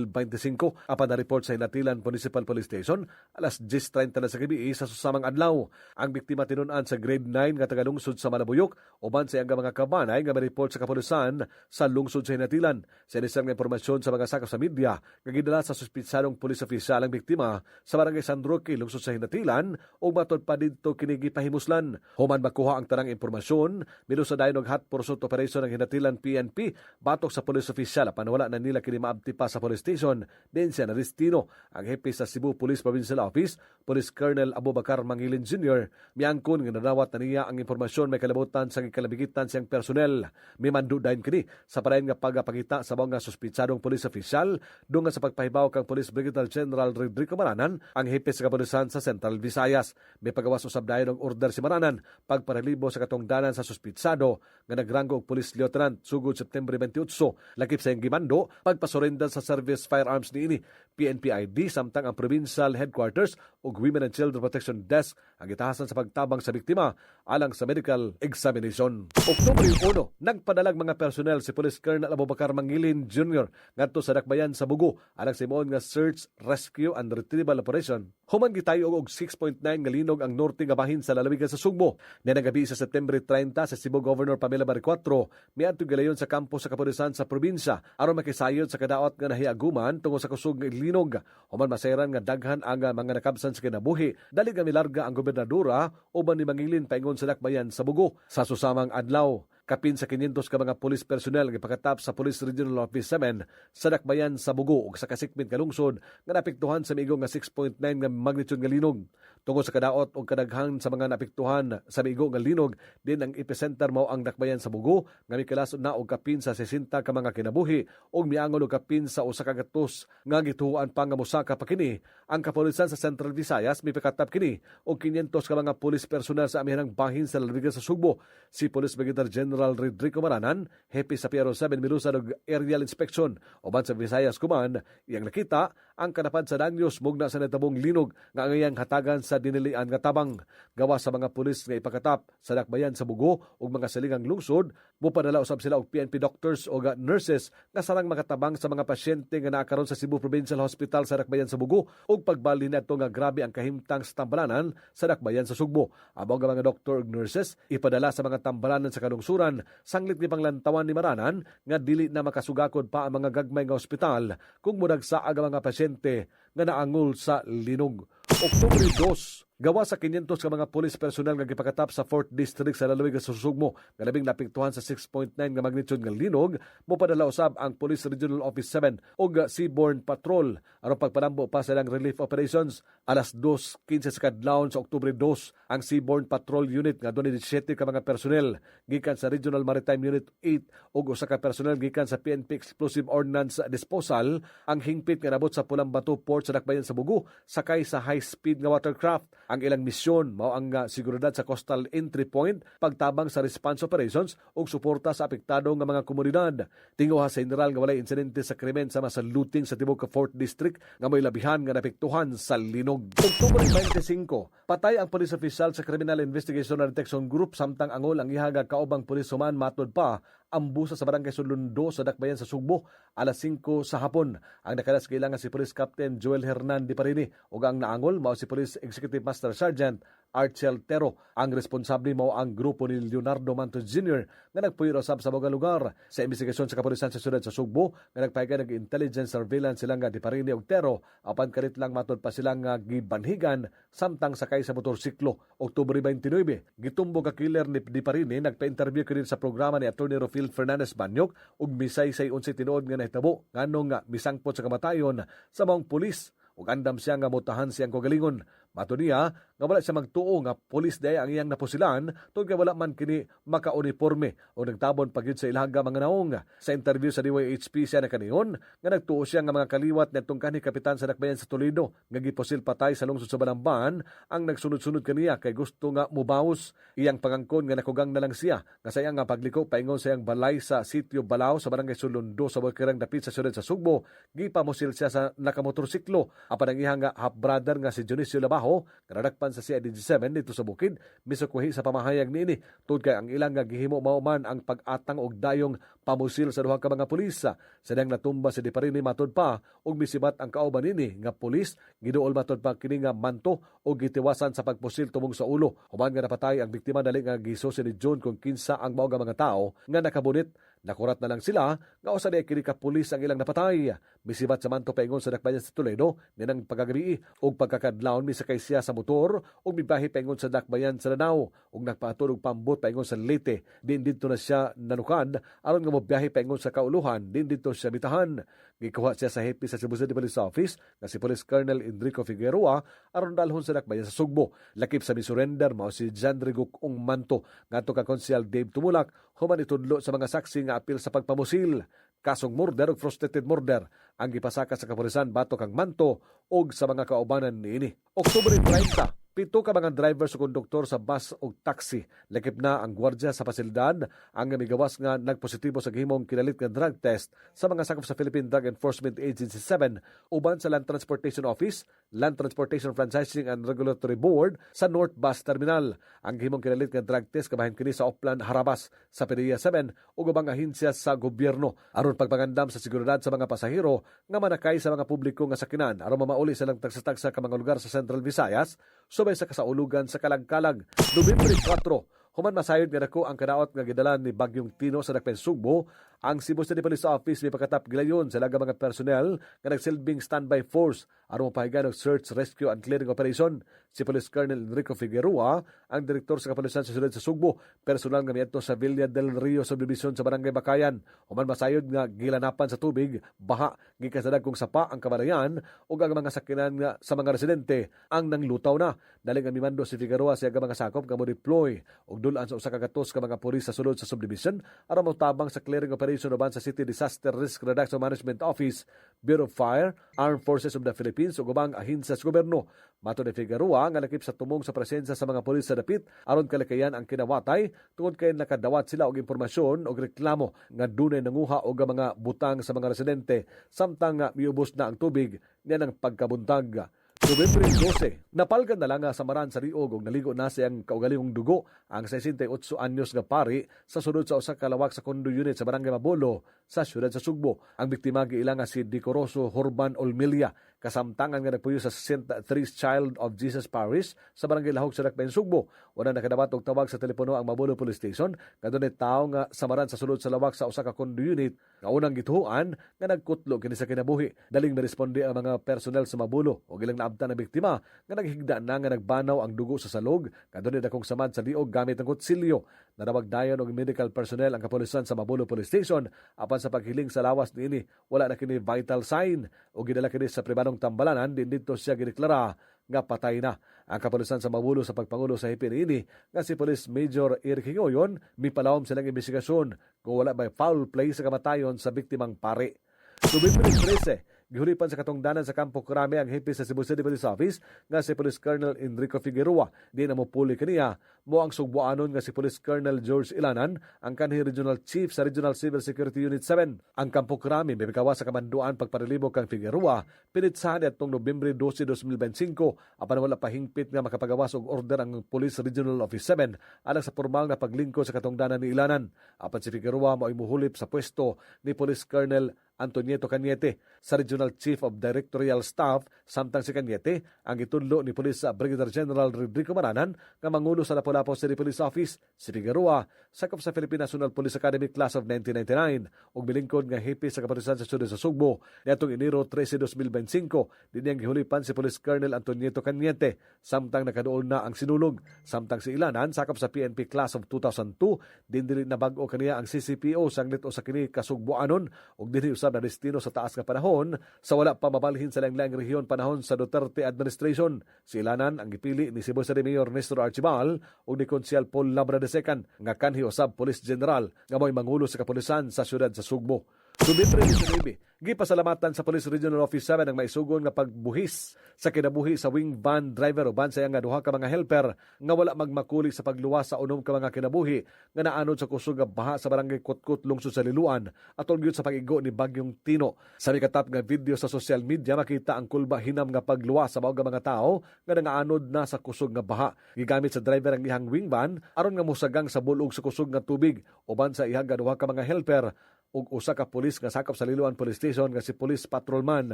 Speaker 7: 2025. Apan na-report sa Hinatilan Municipal Police Station alas 10:30 na sa gabi sa susamang adlaw. Ang biktima tinun-an sa grade 9 nga tagalungsod sa Malabuyok uban sa iyang mga kabanay nga ma-report sa kapulisan sa lungsod sa Hinatilan. Sa inisang impormasyon sa mga sakop sa media nga gidala sa suspitsadong police official ang biktima sa Barangay San Roque, lungsod sa Hinatilan o matod pa dito kinigi pahimuslan. Human makuha ang tanang impormasyon, milusa dayon og hot pursuit operation ng Hinatilan PNP batok sa police official apan wala na nila kini maabti pa sa police station. Din siya na destino ang hepe sa Cebu Police Provincial Office, Police Colonel Abubakar Mangilin Jr. Miangkon nga nadawat na niya ang impormasyon may kalabutan sa gikalabigitan siyang personnel. May mandu dayon kini sa parayon nga pagapakita sa mga suspitsadong police official dunga sa pagpahibaw kang Police Brigadier General Rodrigo Maranan, ang hepe sa kapulisan sa Central Visayas. May pagawas usab dayon og order si Maranan pagparelibo sa katongdanan sa suspitsado nga nagranggo og Police Lieutenant sugod September 28. Lakip sa iyang gimando pagpasurrender sa service firearms niini PNP ID samtang ang Provincial Headquarters ug Women and Children Protection Desk ang gitahasan sa pagtabang sa biktima alang sa medical examination. Oktubre 1, nagpadalag mga personnel si Police Colonel Abubakar Mangilin Jr. ngadto sa Dakbayan sa Bugo alang sa nga search, rescue and retrieval operation. Human gitayo og 6.9 nga linog ang norte nga bahin sa lalawigan sa Sugbo. Nagabi sa September 30 sa Cebu Governor Pamela Baricuatro miadto galayon sa kampo sa kapulisan sa probinsya aron makisayod sa kadaot nga nahiaguman tungod sa kusog nga linog. Human masayran nga daghan ang mga nakabsan sa kinabuhi. Dali nga milarga ang gobernadora uban ni Mangilin paingon sa Dakbayan sa Bugo. Sa susamang adlaw, kapin sa 500 ka mga police personnel nga ipakatap sa Police Regional Office 7 sa Dakbayan sa Bugo ug sa kasikmit nga lungsod nga napektuhan sa migo nga 6.9 nga magnitude nga linog. Tungod sa kadaot o kadaghan sa mga napektuhan sa migo nga linog, din ang epicenter mao ang Dakbayan sa Bugo nga mikalasod na og kapin sa 60 ka mga kinabuhi ug miangon og kapin sa usa ka gatos nga gituhuan pa nga mosaka pa kini. Ang kapulisan sa Central Visayas mipakatap kini og 500 ka mga police personnel sa amihanang bahin sa lalawigan sa Sugbo. Si Police Brigadier General Rodrigo Maranan, hepe sa Piero 7 milusan og aerial inspection uban sa Visayas Command, iyang nakita ang kanapad sa danyos mugna sa natabong linog nga angayang hatagan sa dinilian nga tabang. Gawa sa mga pulis nga ipakatap sa Dakbayan sa Bugo ug mga silingang lungsod, mupadala usab sila og PNP doctors o nurses nga sarang makatabang sa mga pasyente nga naakaron sa Cebu Provincial Hospital sa Dakbayan sa Bugo ug pagbalin nato nga grabe ang kahimtang sa tambalanan sa Dakbayan sa Sugbo. Among nga mga doktor ug nurses ipadala sa mga tambalanan sa kalungsuran sanglit ni panglantawan ni Maranan nga dili na makasugakod pa ang mga gagmay nga ospital kung mudagsa ang mga pasyente pasyente nga naangol sa linog. Oktubre 2, gawa sa 500 ka mga police personnel nga gipakatap sa 4th District sa Laluig sa Susugmo nga labing napiktuhan sa 6.9 nga magnitude nga linog, mopadala usab ang Police Regional Office 7 ug Seaborne Patrol aron pagpanambo pa sa ilang relief operations. Alas 2:15 sa kadlawon sa Oktubre 2, ang Seaborne Patrol Unit nga dunay 17 ka mga personnel gikan sa Regional Maritime Unit 8 ug usa ka personnel gikan sa PNP Explosive Ordnance Disposal ang hingpit nga nabot sa Pulang Batu Port sa Dakbayan sa Bugu sakay sa high-speed nga watercraft. Ang ilang misyon mao ang seguridad sa coastal entry point, pagtabang sa response operations ug suporta sa apektado nga mga komunidad. Tinguha sa general nga walay insidente sa krimen sama sa looting sa tibuok 4th District nga may labihan nga napektuhan sa linog. Oktubre 25, patay ang police official sa Criminal Investigation and Detection Group samtang angol ang ihaga kaubang pulis human matod pa ambusa sa barangay Sulundo sa Dakbayan sa Sugbo alas 5 sa hapon. Ang nakalas kailangan si Police Captain Joel Hernan Di Parini ug ang naangol mao si Police Executive Master Sergeant Archel Tero. Ang responsable mao ang grupo ni Leonardo Mantos Jr. nga nagpuyro sab sa mga lugar. Sa investigasyon sa kapulisan sa siyudad sa Sugbo nga nagpahiga ng intelligence surveillance sila nga Di Parini ug Tero apan kalit lang matod pa sila nga gibanhigan samtang sakay sa motorsiklo. Oktubre 29, gitumbog ka killer ni Di Parini nagpa-interview kini sa programa ni Attorney Rofil Fernandez Banyok ug misay say unsi tinuod nga nahitabo nganong nga misangpot sa kamatayon sa maong pulis ug andam siya nga mutahan siyang kagalingon. Mato niya nga wala siya magtuo nga pulis day ang iyang napusilan tungod nga wala man kini maka-uniforme o nagtabon pagyud sa ilaga mga naong. Sa interview sa DYHP siya na kaniyon nga nagtuo siya nga mga kaliwat nitong kanhi kapitan sa Dakbayan sa Toledo nga giposil patay sa lungsod sa Balamban ang nagsunod-sunod kaniya kay gusto nga mubaws. Iyang pangangkon nga nakugang na lang siya nga sayang nga pagliko paingon sa iyang balay sa sitio Balao sa barangay Sulundo sa Bukirang dapit sa siyudad sa Sugbo. Gipamusil siya sa nakamotorsiklo apan ang iyang half brother nga si Dionisio Labajo kadadakpan sa CIDG7 dito sa bukid misukuhi sa pamahayag niini tungod kay ang ilang nga gihimo mao man ang pag-atang og dayong pamusil sa duha ka mga pulis. Sadang natumba si Di Parini matod pa ug misibat ang kauban nini nga pulis giduol matod pa kini nga manto ug gitiwasan sa pagpusil tumong sa ulo. Human nga napatay ang biktima dali nga gisusi ni John kung kinsa ang mao nga mga tao nga nakabunit. Nakurat na lang sila nga usa di kini ka pulis ang ilang napatay. Misibat sa manto paingon sa Dakbayan sa Toledo ninang pagagabi ug pagkakadlawon misakay siya sa motor ug mibahi paingon sa Dakbayan sa Lanao ug nagpaatod og pambot paingon sa Leyte. Din dito na siya nanukad aron nga mobiyahe paingon sa Kauluhan. Din dito siya bitahan. Gikuha siya sa hepe sa Cebu City Police Office nga si Police Colonel Enrico Figueroa aron dalhon sa Dakbayan sa Sugbo. Lakip sa misurrender mao si John Rigok Ung Manto ngadto ka Konsyal Dave Tumulak human itudlo sa mga saksi nga apil sa pagpamusil. Kasong murder ug frustrated murder ang gipasaka sa kapulisan batok ang Manto ug sa mga kaubanan niini. Oktubre 30, 7 ka mga driver sa konduktor sa bus o taxi. Lakip na ang gwardya sa pasilidad ang migawas nga nagpositibo sa gihimong kinalit nga drug test sa mga sakop sa Philippine Drug Enforcement Agency 7 uban sa Land Transportation Office, Land Transportation Franchising and Regulatory Board sa North Bus Terminal. Ang gihimong kinalit nga drug test kabahin kini sa Oplan Harabas sa PDEA 7 ug ubang ahensiya sa gobyerno aron pagpangandam sa seguridad sa mga pasahero nga manakay sa mga publiko nga sakinan aron mamauli silang tagsa-tagsa ka mga lugar sa Central Visayas subay sa kasaulugan sa Kalag-Kalag. Nobyembre 4, human masayod nga dako ang kadaot nga gidala ni Bagyong Tino sa Dakbayan Sugbo, ang Cebu City Police Office may pagkatap gilayon sa laga mga personnel nga nagsilbing standby force aron mapahigan og search, rescue and clearing operation. Si Police Colonel Enrico Figueroa, ang direktor sa kapulisan sa siyudad sa Sugbo, personal nga miadto sa Villa del Rio Subdivision sa Barangay Bakayan. Human masayod nga gilanapan sa tubig, baha gikan sa dagkong sapa ang kabanayan ug ang mga sakinan nga sa mga residente ang nanglutaw na. Dali nga mimando si Figueroa sa mga sakop nga mo deploy ug dulan sa usa ka gatos ka mga pulis sa sulod sa subdivision aron motabang sa clearing operation uban sa City Disaster Risk Reduction Management Office, Bureau of Fire, Armed Forces of the Philippines ug ubang ahensiya sa gobyerno. Mato ni Figueroa nga lakip sa tumong sa presensya sa mga pulis sa dapit aron kalikayan ang kinawatay tungod kay nakadawat sila og impormasyon og reklamo nga dunay nanguha og mga butang sa mga residente samtang miubos na ang tubig niya ng pagkabuntag. Nobyembre 12, napalgan na lang nga sa Maran sa Riog ug naligo na siyang kaugalingong dugo ang 68 anyos nga pari sa sunod sa usa ka lawak sa condo unit sa Barangay Mabolo sa siyudad sa Sugbo. Ang biktima giila nga si Decoroso Horban Olmelia kasamtangan nga nagpuyo sa 63 Child of Jesus Parish sa barangay Lahog sa Dakbayan, Sugbo. Wala nakadabat og tawag sa telepono ang Mabulo Police Station kadunay tawo nga samaran sa sulod sa lawak sa usa ka condo unit nga unang gituhuan nga nagkutlo kini sa kinabuhi. Daling miresponde ang mga personnel sa Mabulo og ilang naabtan na biktima nga naghigda na nga nagbanaw ang dugo sa salog kadunay dakong samad sa liog gamit ang kutsilyo. Nadawag dayon og medical personnel ang kapulisan sa Mabulo Police Station apan sa paghiling sa lawas niini wala na kini vital sign o gidala kini sa pribadong tambalanan din dito siya gideklara nga patay na. Ang kapulisan sa Mabulo sa pagpangulo sa hipin ini nga si Police Major Eric Hingoyon mipalawom silang investigasyon kung wala by foul play sa kamatayon sa biktimang pare. Nobyembre 13, gihulipan sa katungdanan sa Campo Crame ang hipi sa Cebu City Police Office nga si Police Colonel Enrico Figueroa. Di na mo puli kaniya mo ang sugbuanon nga si Police Colonel George Ilanan, ang kanhi Regional Chief sa Regional Civil Security Unit 7. Ang Campo Crame may bikawa sa kamanduan pagparilibog kang Figueroa pinitsahan atong Nobyembre 12, 2025 apan wala pa hingpit nga makapagawas og order ang Police Regional Office 7 alang sa formal nga paglingkod sa katungdanan ni Ilanan. Apan si Figueroa mo'y muhulip sa pwesto ni Police Colonel Antonieto Cañete sa Regional Chief of Directorial Staff. Samtang si Cañete ang itudlo ni Police Brigadier General Rodrigo Maranan nga mangulo sa Lapu-Lapu City Police Office. Si Figueroa sakop sa Philippine National Police Academy Class of 1999 ug milingkod nga hipi sa kapulisan sa siyudad sa Sugbo niadtong Enero 13, 2025. Diniyang gihulipan si Police Colonel Antonieto Cañete samtang nakaduol na ang sinulog. Samtang si Ilanan sakop sa PNP Class of 2002 din dili na bag-o kaniya ang CCPO sanglit o sa kini kasugbuanon ug dinhi na destino sa taas nga panahon sa wala pa mabalhin sa laing-laing rehiyon panahon sa Duterte administration. Si Ilanan ang gipili ni Cebu City Mayor Nestor Archibal ug ni Konsyal Paul Labra II nga kanhi usab Police General nga mo'y mangulo sa kapulisan sa siyudad sa Sugbo. Nobyembre 19, gipasalamatan sa Police Regional Office 7 ang maisugon nga pagbuhis sa kinabuhi sa wing van driver o van sayang nga duha ka mga helper nga wala magmakuli sa pagluwas sa unom ka mga kinabuhi nga naanod sa kusog nga baha sa barangay Kutkut lungsod sa Liloan atol gyud sa pag-igo ni Bagyong Tino. Sa mikatap nga video sa social media makita ang kulba hinam nga pagluwas sa mga mga tao nga nangaanod na sa kusog nga baha. Gigamit sa driver ang ihang wing van aron nga mosagang sa bulog sa kusog nga tubig uban sa ihang nga duha ka mga helper ug usa ka pulis nga sakop sa Liloan Police Station nga si Police Patrolman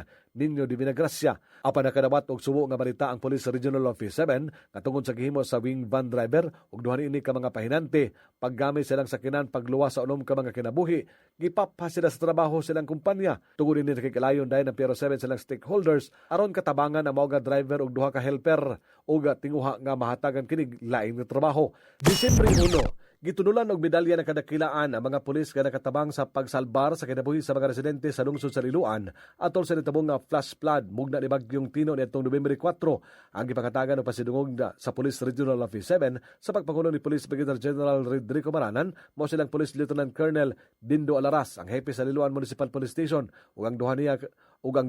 Speaker 7: Nino Divina Gracia. Apan nakadabat og subo nga balita ang Police Regional Office 7 nga tungod sa gihimo sa wing van driver ug duha ini ka mga pahinante paggamit silang sakinan pagluwas sa unom ka mga kinabuhi gipapha sila sa trabaho silang kumpanya. Tungod ini nakikalayon dayon ng Piero 7 silang stakeholders aron katabangan ang mga driver ug duha ka helper ug tinguha nga mahatagan kini lain nga trabaho. Disyembre 1, gitunulan og medalya ng kadakilaan ang mga pulis nga nakatabang sa pagsalbar sa kinabuhi sa mga residente sa lungsod sa Liloan atol sa nitabong nga flash flood mugna ni Bagyong Tino niadtong Nobyembre 4. Ang gipakatagan og pasidungog sa Police Regional Office 7 sa pagpangulo ni Police Brigadier General Rodrigo Maranan mao silang Police Lieutenant Colonel Dindo Alaras ang hepe sa Liloan Municipal Police Station ug ang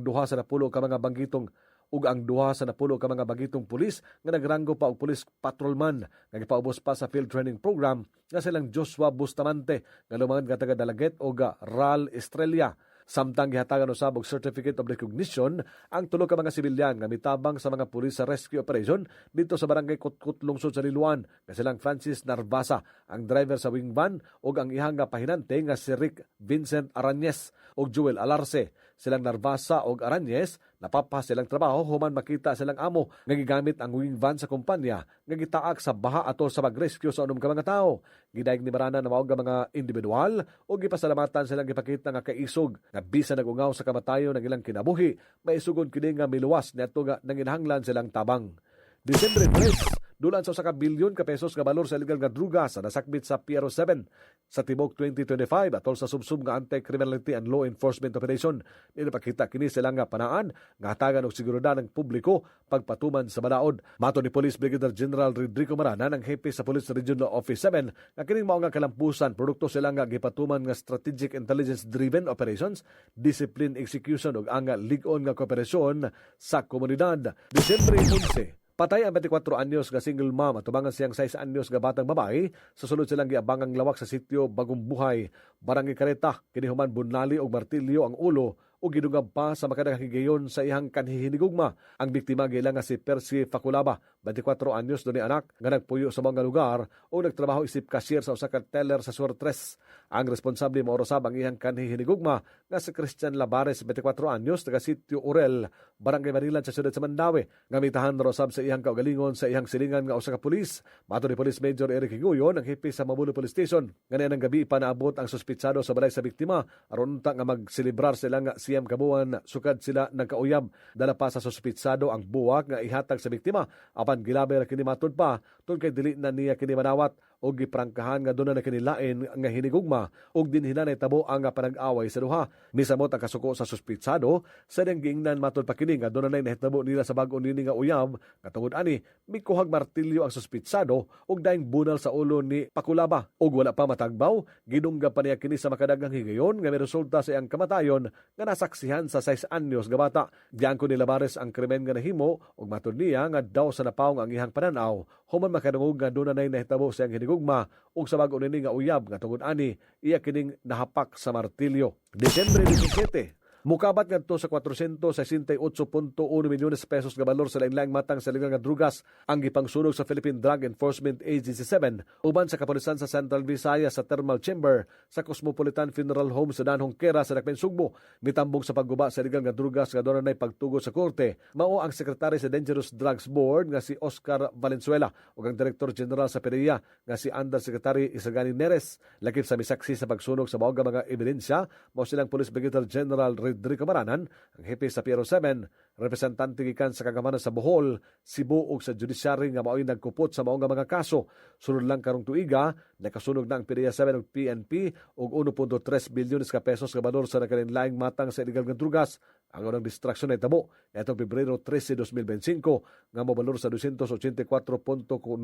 Speaker 7: duha sa napulo ka mga banggitong pulis nga nagranggo pa og police patrolman nga gipaubos pa sa field training program nga silang Joshua Bustamante nga lumangan nga taga Dalaget o RAL Estrella. Samtang gihatagan usab og Certificate of Recognition ang tulo ka mga sibilyan nga mitabang sa mga pulis sa rescue operation dito sa barangay Kutkut lungsod sa Liloan nga silang Francis Narvasa, ang driver sa wing van ug ang ihang nga pahinante nga si Rick Vincent Arañez ug Joel Alarce. Silang Narvasa ug Arañez napapa silang trabaho human makita silang amo nga gigamit ang wing van sa kumpanya nga gitaak sa baha atol sa pag-rescue sa unom ka mga tao. Gidayeg ni Maranan na mao nga mga individual ug gipasalamatan silang gipakita nga kaisog nga bisan nagungaw sa kamatayon ng ilang kinabuhi maisugon kini nga miluwas niadto nga nanginahanglan silang tabang. Disyembre 3, dulan sa 1 bilyon ka pesos nga balor sa illegal nga drugas na nasakbit sa Piero 7 sa tibok 2025 atol sa subsub nga anti-criminality and law enforcement operation. Nilipakita kini silang nga panaan nga hatagan og seguridad ng publiko pagpatuman sa balaod. Mato ni Police Brigadier General Rodrigo Maranan ang hepe sa Police Regional Office 7 nga kining mao nga kalampusan produkto silang nga gipatuman nga strategic intelligence driven operations, discipline execution ug ang lig-on nga kooperasyon sa komunidad. Disyembre 11, patay ang 24 anyos nga single mom at tubangan siyang 6 anyos nga batang babae sa sulod silang giabangang lawak sa sitio Bagong Buhay, Barangay Kareta. Kini human bunali og martilyo ang ulo o ginungab pa sa makadaghang higayon sa iyang kanhihinigugma. Ang biktima gila nga si Percy Faculaba, 24 anyos do ni anak, nga nagpuyo sa mga lugar o nagtrabaho isip cashier sa usa ka teller sa Suertres. Ang responsable mo orosab ang iyang kanhihinigugma nga si Christian Labares, 24 anyos, taga Sitio Urel, Barangay Manilan sa siyudad sa Mandawi. Ngamitahan rosab sa iyang kaugalingon sa iyang silingan nga usa ka pulis. Mato ni Police Major Eric Higuyon, ang hipi sa Mabulo Police Station. Ganyan ang gabi pa naabot ang suspitsado sa balay sa biktima aron unta nga magselebrar sila nga siyam kabuan sukad sila nagkauyab. Dala pa sa suspitsado ang buwak nga ihatag sa biktima apan gilabi ra kini matud pa tungod kay dili na niya kini manawat og giprangkahan nga doon na kinilain nga hinigugma og dinhina na tabo ang panag-away sa duha. Misamot ang kasuko sa suspitsado sa diyang giingnan matod pa kini nga doon na nahitabo nila sa bag-o nini nga uyab nga tungod ani mikuhag martilyo ang suspitsado og daing bunal sa ulo ni Pakulaba og wala pa matagbaw gidungga pa niya kini sa makadagang higayon nga may resulta sa iyang kamatayon nga nasaksihan sa 6 anyos nga bata. Diyan ko ni Labares ang krimen nga nahimo og matod niya nga daw sa napawong ang ihang pananaw human makadungog nga doon na nahitabo sa iyang hinigugma ug sa bag-o nini nga uyab nga tungod ani iya kining nahapak sa martilyo. Disyembre 17, mukabat ngadto sa 468.1 milyones pesos nga balor sa lain-laing matang sa legal nga drugas ang gipangsunog sa Philippine Drug Enforcement Agency 7 uban sa kapulisan sa Central Visayas sa Thermal Chamber sa Cosmopolitan Funeral Home sa Danhong Kera sa Dakpen Sugbo. Mitambong sa pagguba sa legal nga drugas nga doon na pagtugo sa korte mao ang sekretary sa Dangerous Drugs Board nga si Oscar Valenzuela ug ang Director General sa PDEA nga si Undersecretary Isagani Neres. Lakip sa misaksi sa pagsunog sa mga mga ebidensya mao silang Police Brigadier General Rodrigo Maranan, ang hepe sa Piero 7, representante gikan sa kagamanan sa Bohol, Cebu ug sa judiciary nga mao'y nagkupot sa maong mga kaso. Sunod lang karong tuiga, nakasunog na ang PDEA 7 ug PNP og 1.3 bilyones ka pesos nga balor sa nakalinlaing matang sa illegal nga drugas. Ang unang distraksyon ay tabo netong Pebrero 13, 2025 nga mobalor sa 284.9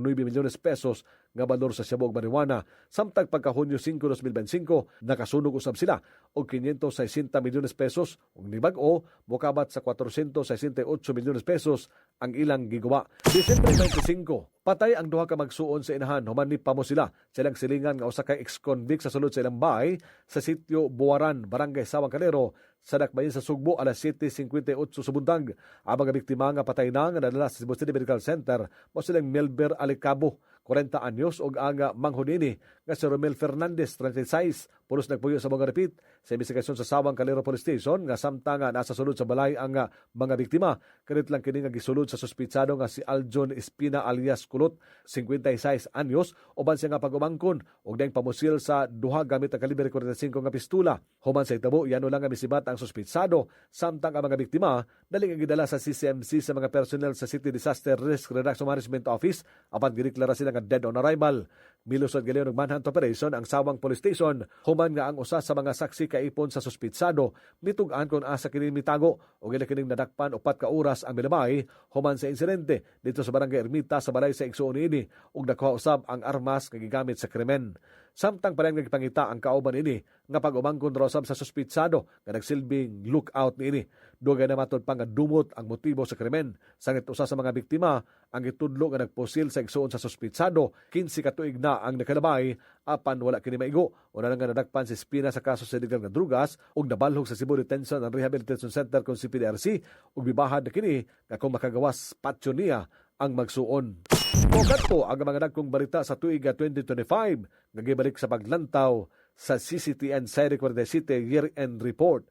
Speaker 7: milyones pesos nga balor sa siyabog marijuana. Samtang pagka Hunyo 5, 2025 nakasunog usab sila og 560 milyones pesos ug nibag-o mokabat sa 468 milyones pesos ang ilang giguba. Disyembre 25, patay ang duha ka magsuon sa inahan human ni pamo sila silang silingan nga usa ka ex-convict sa sulod sa ilang bahay sa Sitio Buaran, Barangay Sawang Calero sa Dakbayin sa Sugbo alas 7:58 sa buntag. Ang mga biktima nga patay na nga nadala sa Cebu City Medical Center mo silang Melber Alicabo, 40 anyos og ang manghunini nga si Romel Fernandez, 36, pulos nagpuyo sa mga repeat sa investigasyon sa Sawang Calero Police Station nga samtang nasa sulod sa balay ang mga biktima. Kanit lang kini nga gisulod sa suspitsado nga si Aljon Espina alias Kulot, 56 anyos, uban siya nga pagumangkon og daing pamusil sa duha gamit ang kalibre 45 nga pistola. Human sa itabo, yano lang nga misibat ang suspitsado samtang ang mga biktima dali nga gidala sa CCMC sa mga personnel sa City Disaster Risk Reduction Management Office apan gideklara sila nga dead on arrival. Milusod galion og manhunt operation ang Sawang Police Station human nga ang usa sa mga saksi kaipon sa suspitsado mitug-an kon asa kini mitago og ila kining nadakpan 4 ka oras ang milabay human sa insidente dito sa Barangay Ermita sa balay sa Igsoon ini ug nakuha usab ang armas nga gigamit sa krimen. Samtang palang nagpangita ang kauban ini nga pag-umangkon rosab sa suspitsado nga nagsilbing lookout niini. Dugay na matod pa nga dumot ang motibo sa krimen. Sangit usa sa mga biktima ang gitudlo nga nagpusil sa igsoon sa suspitsado 15 ka tuig na ang nakalabay apan wala kini maigo. Una nga nadakpan si Espina sa kaso sa illegal nga drugas ug nabalhog sa Cebu Detention and Rehabilitation Center kon CPDRC ug bibahad na kini nga kung makagawas patyo niya ang magsuon. Kadto ang mga nagkong balita sa tuig 2025 nga gibalik sa paglantaw sa CCTN Seri 47 Year-End Report.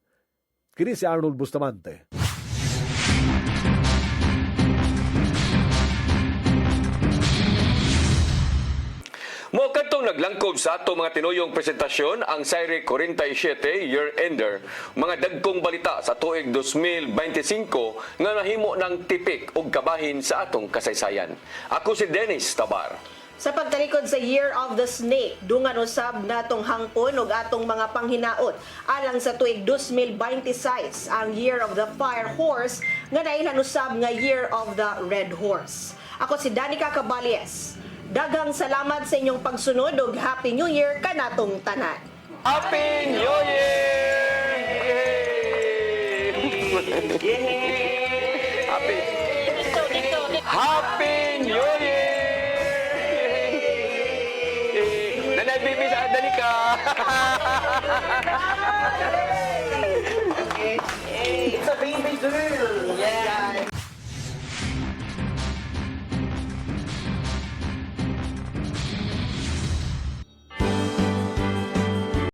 Speaker 7: Kini si Arnold Bustamante.
Speaker 2: Mo kadtong naglangkob sa ato mga tinuyong presentasyon ang Seri 47 Year-Ender, mga dagkong balita sa tuig 2025 nga nahimo ng tipik ug kabahin sa atong kasaysayan. Ako si Dennis Tabar.
Speaker 3: Sa pagtalikod sa Year of the Snake, dungan usab natong hangpon ug atong mga panghinaot alang sa tuig 2026 ang Year of the Fire Horse nga nailhan usab nga Year of the Red Horse. Ako si Danica Cabales. Daghang salamat sa inyong pagsunod ug Happy New Year kanatong tanan.
Speaker 2: Happy New Year! Happy New Year! Nanay Bibi sa Danica!
Speaker 8: sir.